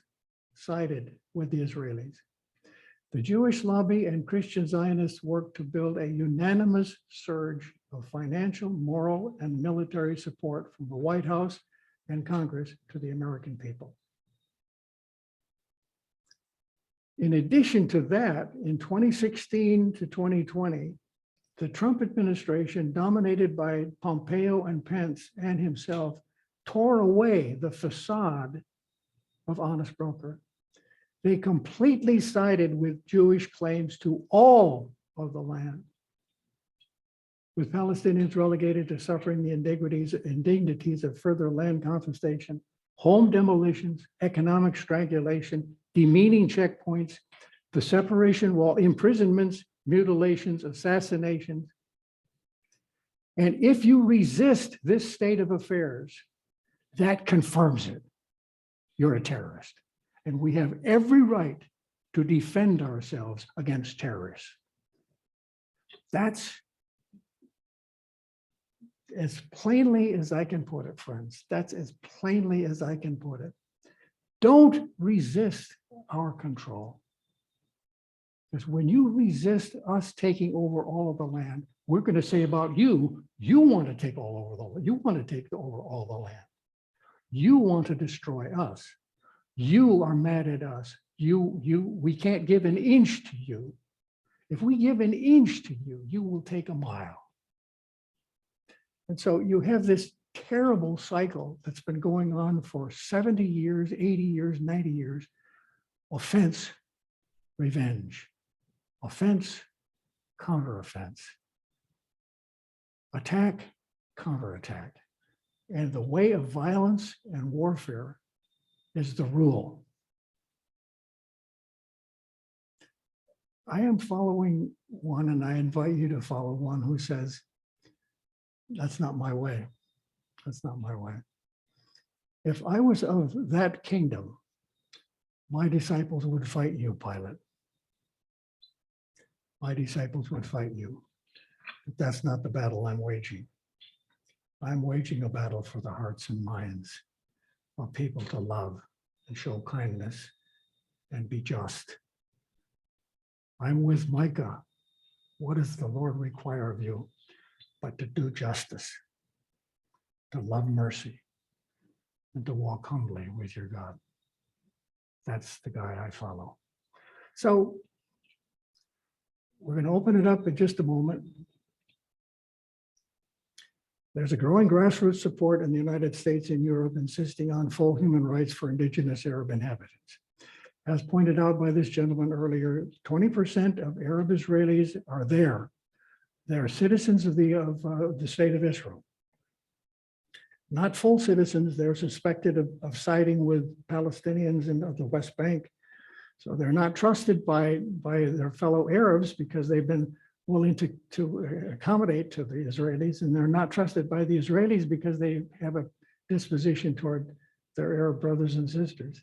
sided with the Israelis. The Jewish lobby and Christian Zionists worked to build a unanimous surge of financial, moral, and military support from the White House and Congress to the American people. In addition to that, in 2016 to 2020, the Trump administration, dominated by Pompeo and Pence and himself, tore away the facade of honest broker. They completely sided with Jewish claims to all of the land, with Palestinians relegated to suffering the indignities of further land confiscation, home demolitions, economic strangulation, demeaning checkpoints, the separation wall, imprisonments, mutilations, assassinations. And if you resist this state of affairs, that confirms it. You're a terrorist. And we have every right to defend ourselves against terrorists. That's as plainly as I can put it, friends. That's as plainly as I can put it. Don't resist our control. Because when you resist us taking over all of the land, we're going to say about you, you want to take all over the land. You want to take over all the land. You want to destroy us. You are mad at us. We can't give an inch to you. If we give an inch to you, you will take a mile. And so you have this terrible cycle that's been going on for 70 years, 80 years, 90 years. Offense, revenge. Offense, counteroffense. Attack, counterattack. And the way of violence and warfare is the rule. I am following one, and I invite you to follow one who says, that's not my way. That's not my way. If I was of that kingdom, my disciples would fight you, Pilate. My disciples would fight you. But that's not the battle I'm waging. I'm waging a battle for the hearts and minds of people to love and show kindness and be just. I'm with Micah. What does the Lord require of you but to do justice, to love mercy, and to walk humbly with your God? That's the guy I follow. So we're going to open it up in just a moment. There's a growing grassroots support in the United States and Europe insisting on full human rights for indigenous Arab inhabitants. As pointed out by this gentleman earlier, 20% of Arab Israelis are there. They're citizens of the state of Israel. Not full citizens, they're suspected of siding with Palestinians of the West Bank. So they're not trusted by their fellow Arabs because they've been willing to accommodate to the Israelis, and they're not trusted by the Israelis because they have a disposition toward their Arab brothers and sisters.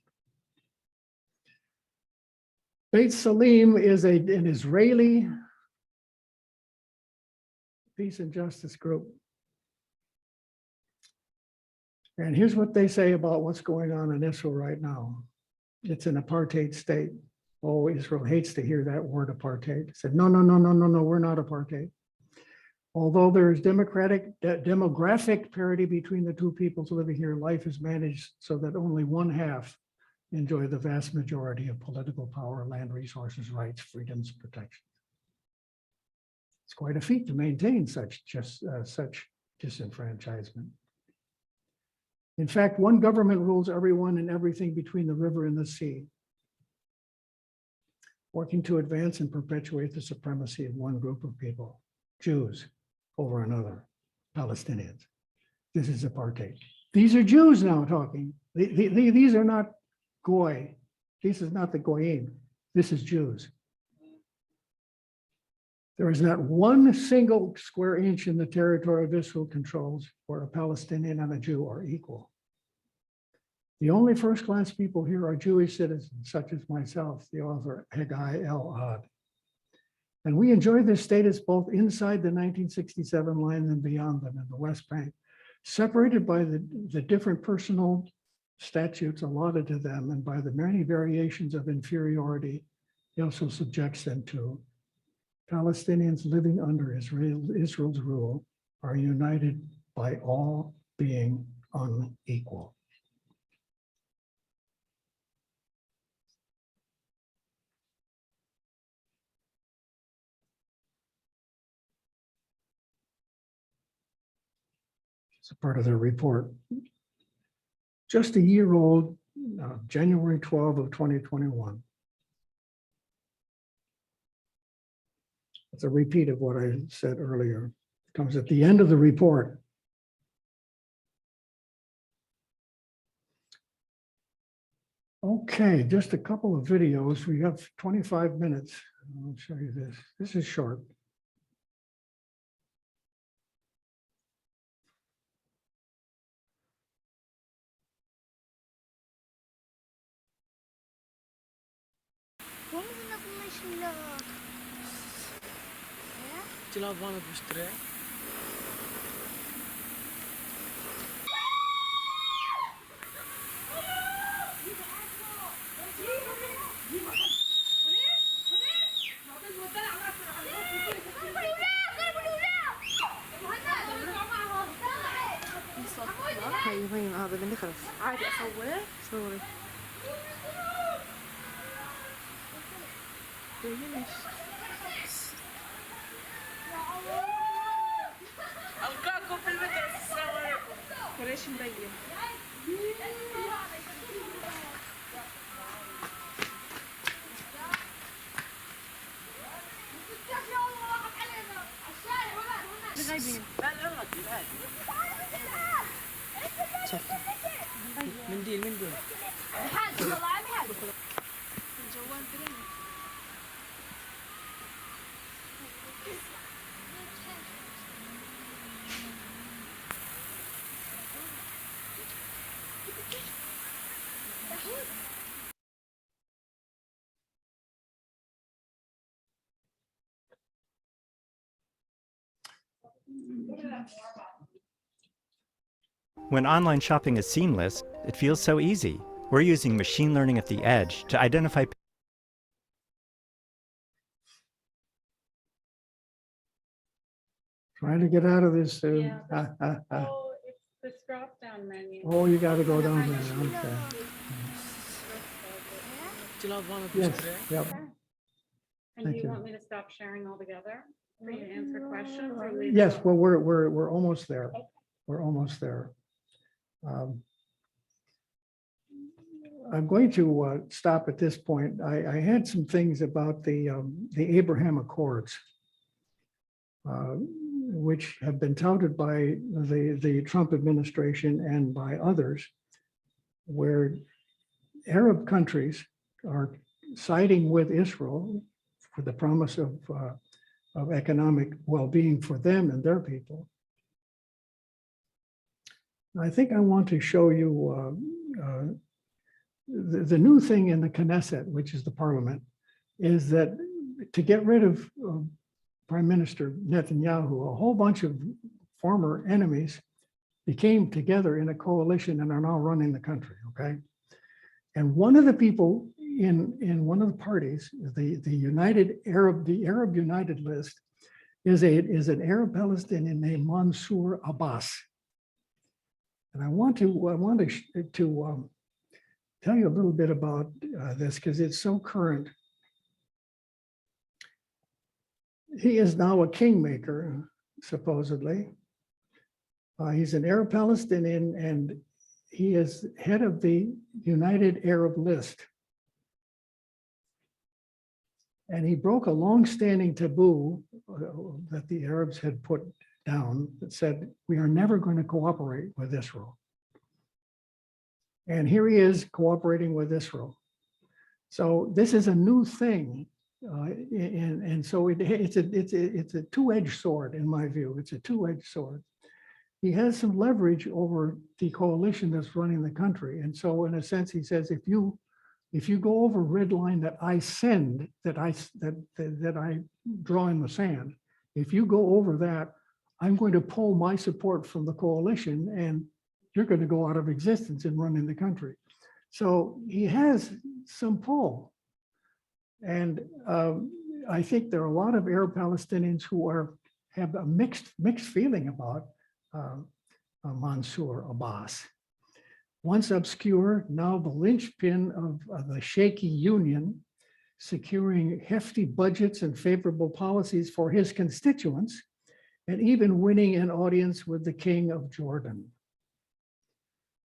Beit Salim is an Israeli peace and justice group. And here's what they say about what's going on in Israel right now. It's an apartheid state. Oh, Israel hates to hear that word apartheid. It said, no, we're not apartheid. Although there is demographic parity between the two peoples living here, life is managed so that only one half enjoy the vast majority of political power, land resources, rights, freedoms, protections. It's quite a feat to maintain such disenfranchisement. In fact, one government rules everyone and everything between the river and the sea, working to advance and perpetuate the supremacy of one group of people, Jews over another, Palestinians. This is apartheid. These are Jews now talking. These are not Goy. This is not the Goyim. This is Jews. There is not one single square inch in the territory of Israel controls where a Palestinian and a Jew are equal. The only first-class people here are Jewish citizens, such as myself, the author Haggai El-Ad. And we enjoy this status both inside the 1967 lines and beyond them in the West Bank, separated by the different personal statutes allotted to them and by the many variations of inferiority he also subjects them to. Palestinians living under Israel's rule are united by all being unequal. It's a part of their report. Just a year old, January 12 of 2021. It's a repeat of what I said earlier. It comes at the end of the report. Okay, just a couple of videos. We have 25 minutes. I'll show you this. This is short.
سوري. ألقاكم في المدرسة. السلام عليكم. وليش مبين؟ منديل منديل.
When online shopping is seamless, it feels so easy. We're using machine learning at the edge to identify
Trying to get out of this.
It's this drop down menu.
Oh, you got to go down there. Okay.
Do you love one of
Yes, yep.
And
Thank
do you
you.
want me to stop sharing altogether for you to answer questions or leave?
Yes,
it?
well, we're almost there. We're almost there. I'm going to stop at this point. I had some things about the Abraham Accords, which have been touted by the Trump administration and by others, where Arab countries are siding with Israel for the promise of economic well-being for them and their people. I think I want to show you the new thing in the Knesset, which is the parliament, is that to get rid of Prime Minister Netanyahu, a whole bunch of former enemies became together in a coalition and are now running the country, okay? And one of the people in one of the parties, the Arab United List, is an Arab Palestinian named Mansour Abbas. And I want to tell you a little bit about this because it's so current. He is now a kingmaker, supposedly. He's an Arab Palestinian and he is head of the United Arab List. And he broke a long-standing taboo that the Arabs had put down that said, we are never going to cooperate with Israel. And here he is cooperating with Israel. So this is a new thing. And so it's a two-edged sword, in my view. It's a two-edged sword. He has some leverage over the coalition that's running the country. And so in a sense, he says, if you go over a red line that I send, that I draw in the sand, if you go over that, I'm going to pull my support from the coalition and you're going to go out of existence in running the country. So he has some pull. And I think there are a lot of Arab Palestinians who have a mixed feeling about Mansour Abbas. Once obscure, now the linchpin of the shaky union, securing hefty budgets and favorable policies for his constituents, and even winning an audience with the King of Jordan.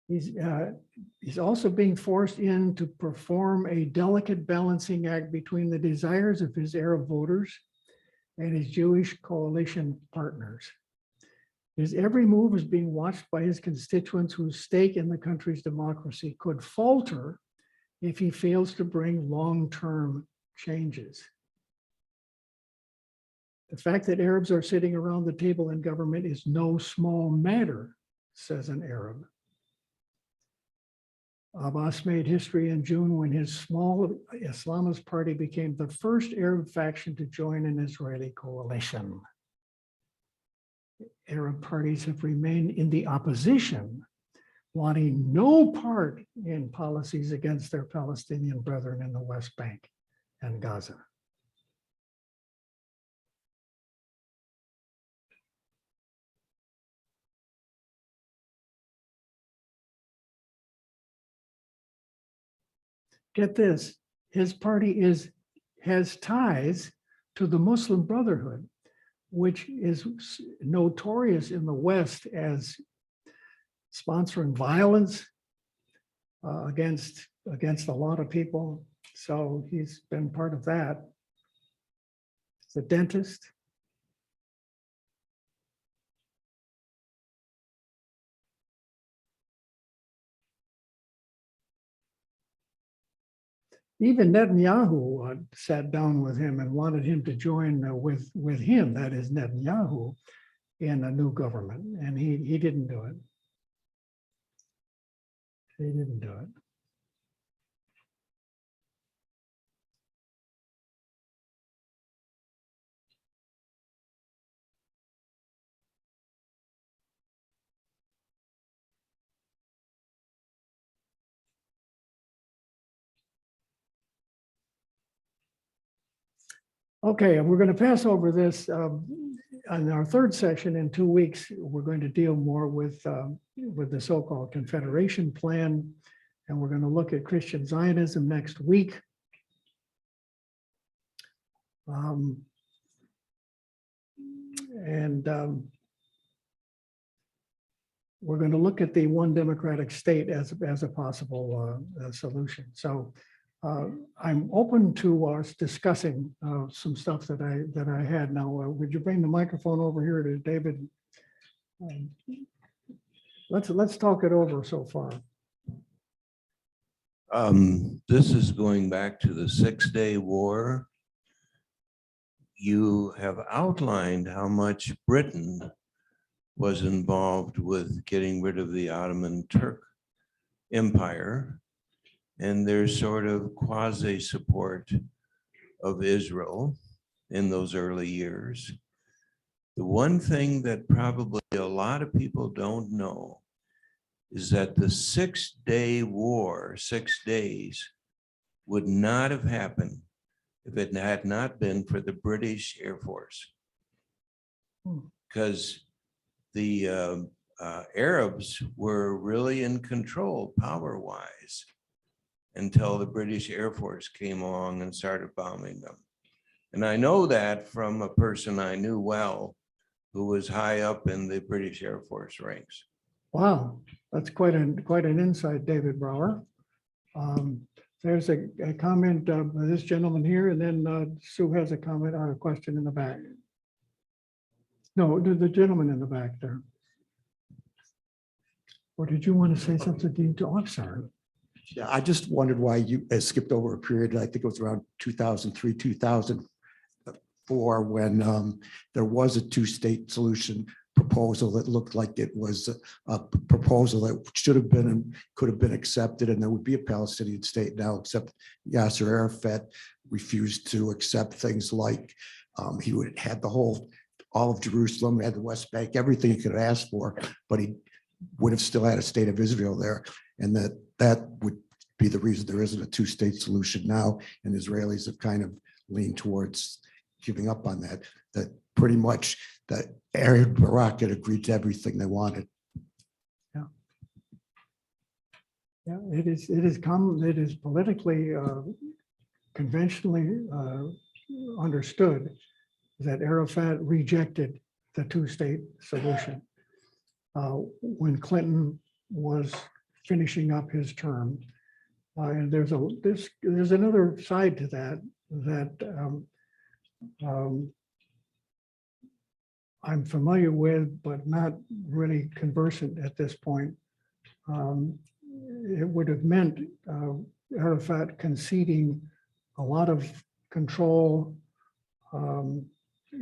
He's also being forced in to perform a delicate balancing act between the desires of his Arab voters and his Jewish coalition partners. His every move is being watched by his constituents whose stake in the country's democracy could falter if he fails to bring long-term changes. The fact that Arabs are sitting around the table in government is no small matter, says an Arab. Abbas made history in June when his small Islamist party became the first Arab faction to join an Israeli coalition. Arab parties have remained in the opposition, wanting no part in policies against their Palestinian brethren in the West Bank and Gaza. get this, his party has ties to the Muslim Brotherhood, which is notorious in the West as sponsoring violence against a lot of people. So he's been part of that. He's a dentist. Even Netanyahu sat down with him and wanted him to join with him, that is Netanyahu, in a new government, and he didn't do it. He didn't do it. Okay, and we're going to pass over this on our third session in 2 weeks. We're going to deal more with the so-called Confederation Plan, and we're going to look at Christian Zionism next week. We're going to look at the one democratic state as a possible solution. So I'm open to us discussing some stuff that I had. Now, would you bring the microphone over here to David? Let's talk it over so far.
This is going back to the 6-Day War. You have outlined how much Britain was involved with getting rid of the Ottoman Turk Empire, and there's sort of quasi support of Israel in those early years. The one thing that probably a lot of people don't know is that the 6-Day War, 6 days, would not have happened if it had not been for the British Air Force. Because the Arabs were really in control power-wise until the British Air Force came along and started bombing them. And I know that from a person I knew well who was high up in the British Air Force ranks.
Wow, that's quite an insight, David Brower. There's a comment by this gentleman here, and then Sue has a comment or a question in the back. No, the gentleman in the back there. Or did you want to say something, Dean? Oh, I'm sorry.
Yeah, I just wondered why you skipped over a period, I think it was around 2003, 2004, when there was a two-state solution proposal that looked like it was a proposal that should have been and could have been accepted, and there would be a Palestinian state now, except Yasser Arafat refused to accept things like he would had all of Jerusalem, had the West Bank, everything he could have asked for, but he would have still had a state of Israel there, and that would be the reason there isn't a two-state solution now, and Israelis have kind of leaned towards giving up on that. That pretty much that Arab Barak had agreed to everything they wanted.
Yeah, yeah, it is common. It is politically, conventionally understood that Arafat rejected the two-state solution when Clinton was finishing up his term. And there's another side to that I'm familiar with, but not really conversant at this point. It would have meant Arafat conceding a lot of control.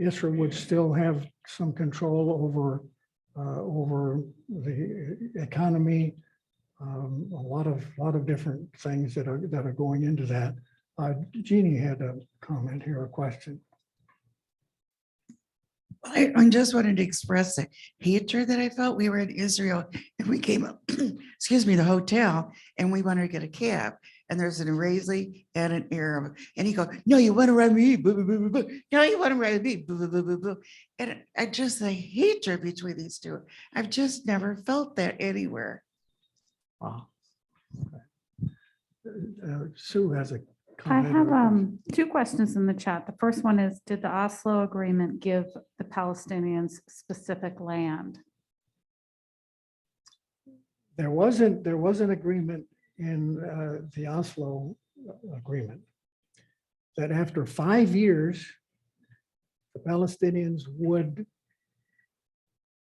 Israel would still have some control over the economy. A lot of different things that are going into that. Jeannie had a comment here, a question.
I just wanted to express the hatred that I felt. We were in Israel and we came up, excuse me, the hotel, and we wanted to get a cab. And there's an Israeli and an Arab. And he goes, no, you want to ride me? Boo, boo, boo, boo, boo. No, you want to ride me? Boo, boo, boo, boo, boo. And I just, the hatred between these two. I've just never felt that anywhere.
Wow. Sue has a
I
comment.
have
or a question.
two questions in the chat. The first one is, did the Oslo agreement give the Palestinians specific land?
There was an agreement in the Oslo agreement that after 5 years, the Palestinians would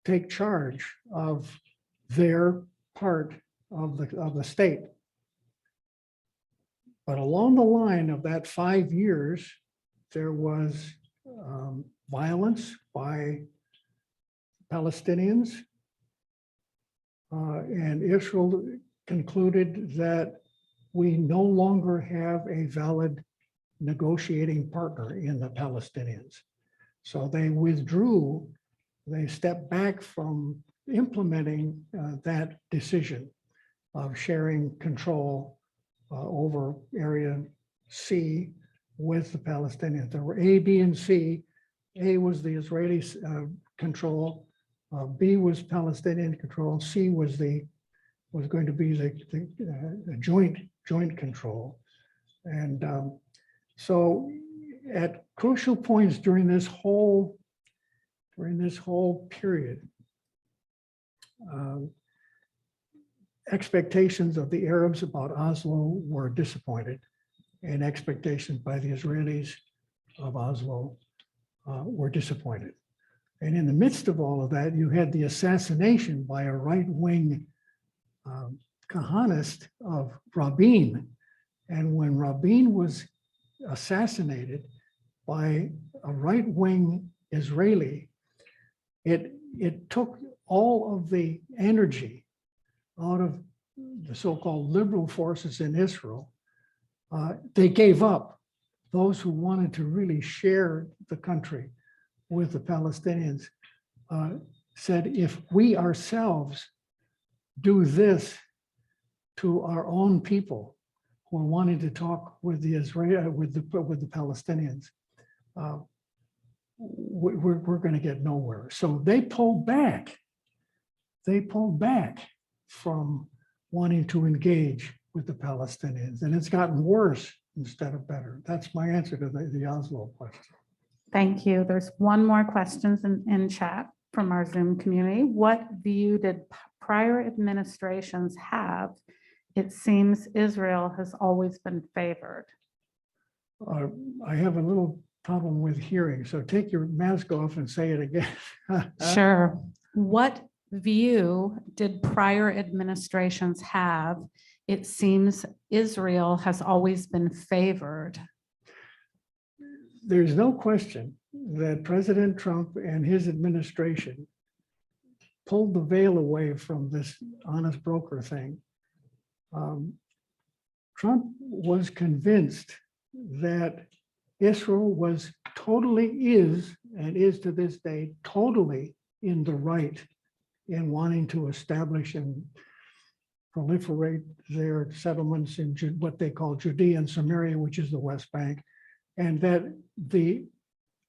take charge of their part of the state. But along the line of that 5 years, there was violence by Palestinians. And Israel concluded that we no longer have a valid negotiating partner in the Palestinians. So they withdrew, they stepped back from implementing that decision of sharing control over Area C with the Palestinians. There were A, B, and C. A was the Israeli control. B was Palestinian control. C was going to be the joint control. And so at crucial points during this whole period, expectations of the Arabs about Oslo were disappointed, and expectations by the Israelis of Oslo were disappointed. And in the midst of all of that, you had the assassination by a right-wing Kahanist of Rabin. And when Rabin was assassinated by a right-wing Israeli, it took all of the energy out of the so-called liberal forces in Israel. They gave up. Those who wanted to really share the country with the Palestinians said, if we ourselves do this to our own people who are wanting to talk with the Palestinians, we're going to get nowhere. So they pulled back. They pulled back from wanting to engage with the Palestinians, and it's gotten worse instead of better. That's my answer to the Oslo question.
Thank you. There's one more question in chat from our Zoom community. What view did prior administrations have? It seems Israel has always been favored.
I have a little problem with hearing, so take your mask off and say it again.
Sure. What view did prior administrations have? It seems Israel has always been favored.
There's no question that President Trump and his administration pulled the veil away from this honest broker thing. Trump was convinced that Israel was and is to this day, totally in the right in wanting to establish and proliferate their settlements in what they call Judea and Samaria, which is the West Bank, and that the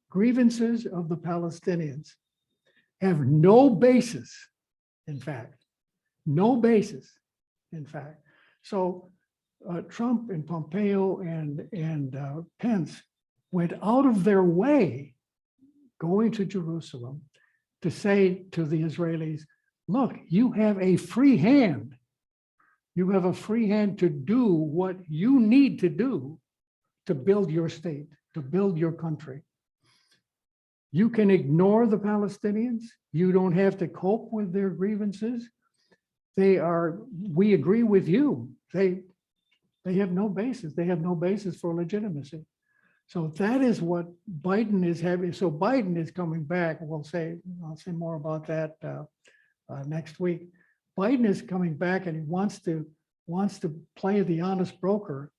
grievances of the Palestinians have no basis, in fact, no basis, in fact. So Trump and Pompeo and Pence went out of their way going to Jerusalem to say to the Israelis, look, you have a free hand. You have a free hand to do what you need to do to build your state, to build your country. You can ignore the Palestinians. You don't have to cope with their grievances. We agree with you. They have no basis. They have no basis for legitimacy. So that is what Biden is having. So Biden is coming back. I'll say more about that next week. Biden is coming back and he wants to play the honest broker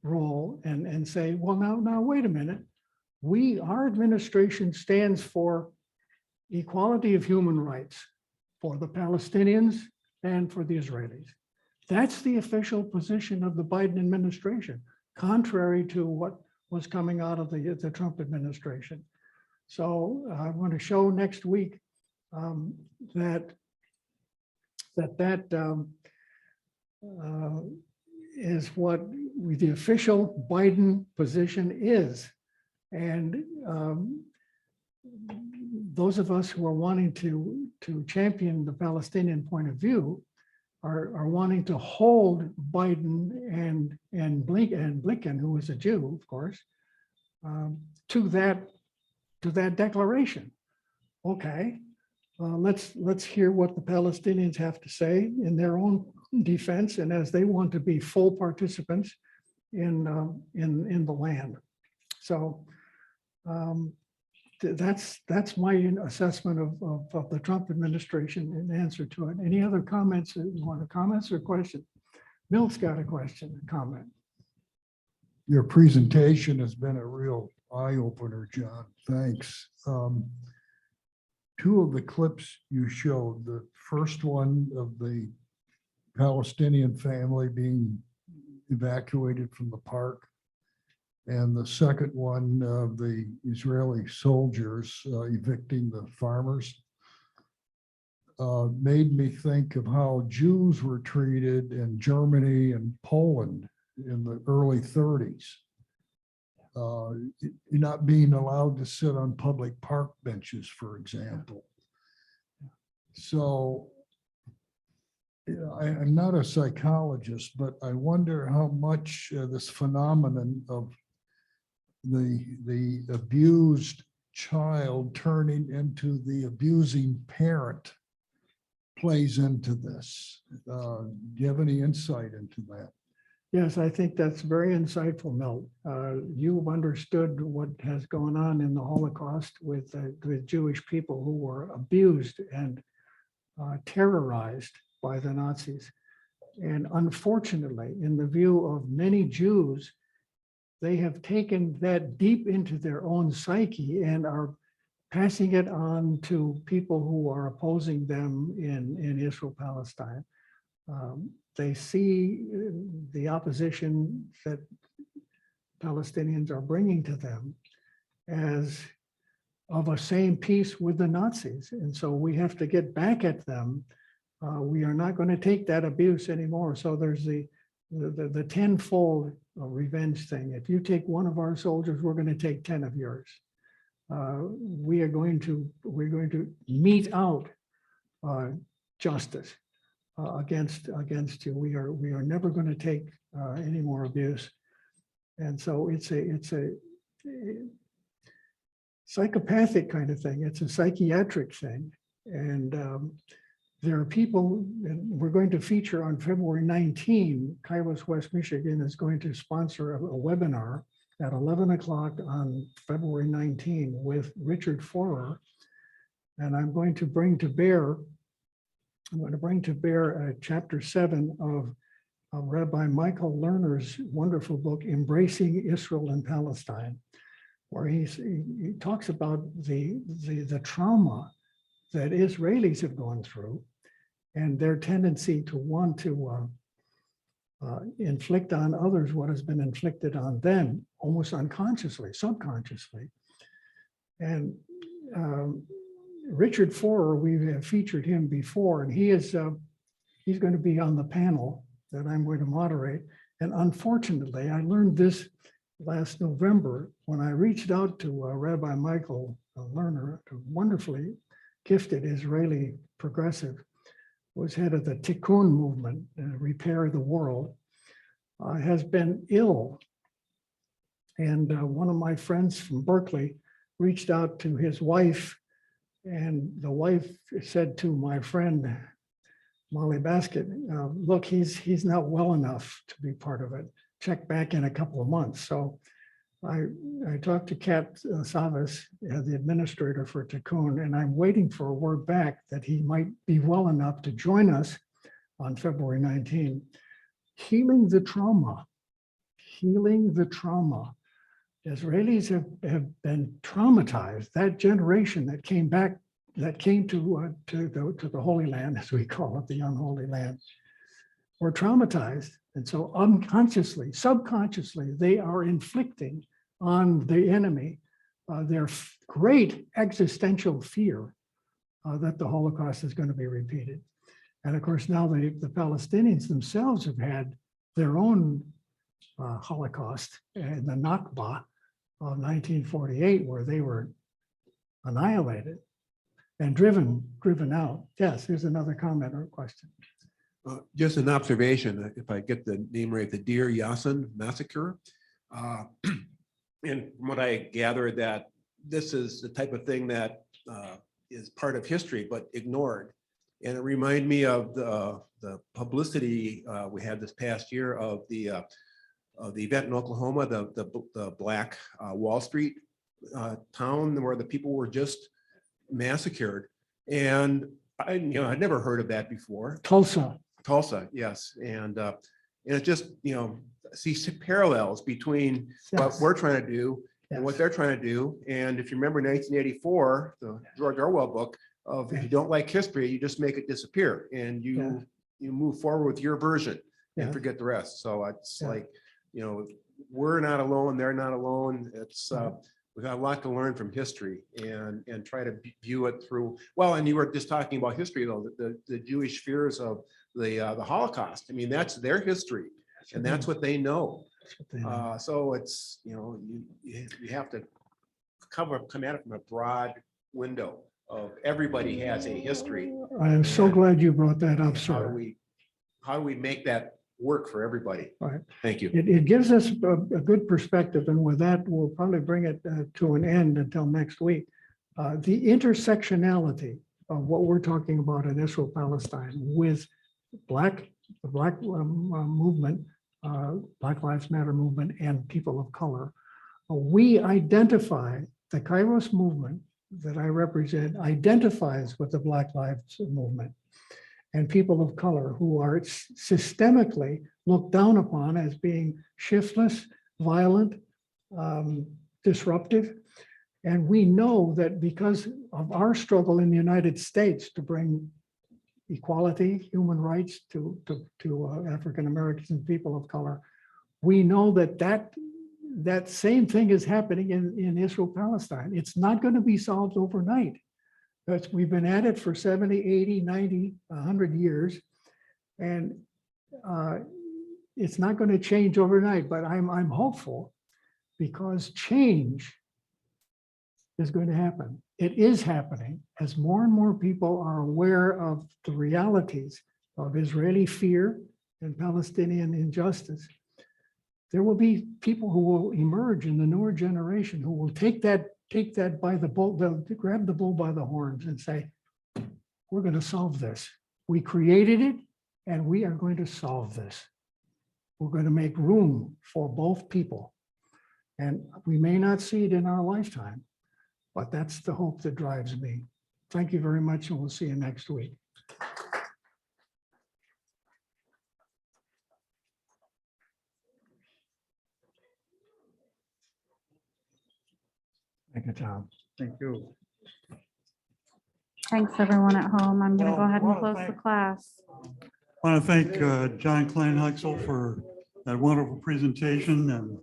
role and say, well, now wait a minute. Our administration stands for equality of human rights for the Palestinians and for the Israelis. That's the official position of the Biden administration, contrary to what was coming out of the Trump administration. So I'm going to show next week that what the official Biden position is. And those of us who are wanting to champion the Palestinian point of view are wanting to hold Biden and Blinken, who is a Jew, of course, to that declaration. Okay, let's hear what the Palestinians have to say in their own defense, and as they want to be full participants in the land. So that's my assessment of the Trump administration in answer to it. Any other comments? You want comments or question? Milt's got a question, a comment.
Your presentation has been a real eye opener, John. Thanks. Two of the clips you showed, the first one of the Palestinian family being evacuated from the park, and the second one of the Israeli soldiers evicting the farmers, made me think of how Jews were treated in Germany and Poland in the early 30s. Not being allowed to sit on public park benches, for example. So I'm not a psychologist, but I wonder how much this phenomenon of the abused child turning into the abusing parent plays into this. Do you have any insight into that?
Yes, I think that's very insightful, Milt. You've understood what has gone on in the Holocaust with the Jewish people who were abused and terrorized by the Nazis. And unfortunately, in the view of many Jews, they have taken that deep into their own psyche and are passing it on to people who are opposing them in Israel-Palestine. They see the opposition that Palestinians are bringing to them as of a same piece with the Nazis. And so we have to get back at them. We are not going to take that abuse anymore. So there's the tenfold revenge thing. If you take one of our soldiers, we're going to take 10 of yours. We're going to mete out justice against you. We are never going to take any more abuse. And so it's a psychopathic kind of thing. It's a psychiatric thing. And there are people, and we're going to feature on February 19, Kairos West Michigan is going to sponsor a webinar at 11 o'clock on February 19 with Richard Forer. And I'm going to bring to bear chapter 7 of Rabbi Michael Lerner's wonderful book, Embracing Israel and Palestine, where he talks about the trauma that Israelis have gone through and their tendency to want to inflict on others what has been inflicted on them, almost unconsciously, subconsciously. And Richard Forer, we have featured him before, and he's going to be on the panel that I'm going to moderate. And unfortunately, I learned this last November when I reached out to Rabbi Michael Lerner, a wonderfully gifted Israeli progressive, was head of the Tikkun movement, Repair the World, has been ill. And one of my friends from Berkeley reached out to his wife, and the wife said to my friend, Molly Basket, look, he's not well enough to be part of it. Check back in a couple of months. So I talked to Kat Savas, the administrator for Tikkun, and I'm waiting for a word back that he might be well enough to join us on February 19. Healing the trauma. Israelis have been traumatized. That generation that came back, that came to the Holy Land, as we call it, the unholy land, were traumatized. And so unconsciously, subconsciously, they are inflicting on the enemy their great existential fear that the Holocaust is going to be repeated. And of course, now the Palestinians themselves have had their own Holocaust and the Nakba of 1948, where they were annihilated and driven out. Yes, here's another comment or question.
Just an observation, if I get the name right, the Deir Yassin massacre. And from what I gathered, that this is the type of thing that is part of history but ignored. And it reminded me of the publicity we had this past year of the event in Oklahoma, the Black Wall Street town where the people were just massacred. And I'd never heard of that before. Tulsa, yes. And it's just, see parallels between what we're trying to do and what they're trying to do. And if you remember 1984, the George Orwell book of if you don't like history, you just make it disappear and you move forward with your version and forget the rest. So it's like, we're not alone, they're not alone. It's we've got a lot to learn from history and try to view it through. Well, and you were just talking about history though, the Jewish fears of the Holocaust. I mean, that's their history and that's what they know. So it's, you have to come at it from a broad window of everybody has a history.
I am so glad you brought that up,
How
sir.
do we make that work for everybody?
Right.
Thank you.
It gives us a good perspective, and with that, we'll probably bring it to an end until next week. The intersectionality of what we're talking about in Israel-Palestine with the Black movement, Black Lives Matter movement, and people of color. We identify, the Kairos movement that I represent identifies with the Black Lives movement and people of color who are systemically looked down upon as being shiftless, violent, disruptive. And we know that because of our struggle in the United States to bring equality, human rights to African Americans and people of color, we know that same thing is happening in Israel-Palestine. It's not going to be solved overnight. We've been at it for 70, 80, 90, 100 years, and it's not going to change overnight, but I'm hopeful because change is going to happen. It is happening as more and more people are aware of the realities of Israeli fear and Palestinian injustice. There will be people who will emerge in the newer generation who will take that by the bull, they'll grab the bull by the horns and say, we're going to solve this. We created it and we are going to solve this. We're going to make room for both people. And we may not see it in our lifetime, but that's the hope that drives me. Thank you very much, and we'll see you next week. Thank you, Tom.
Thank you.
Thanks, everyone at home. I'm going to go
Well,
ahead and
wanna
close the
thank-
class.
I want to thank John Kleinhexel for that wonderful presentation and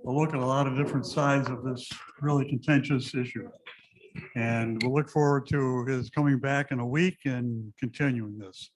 a look at a lot of different sides of this really contentious issue. And we'll look forward to his coming back in a week and continuing this.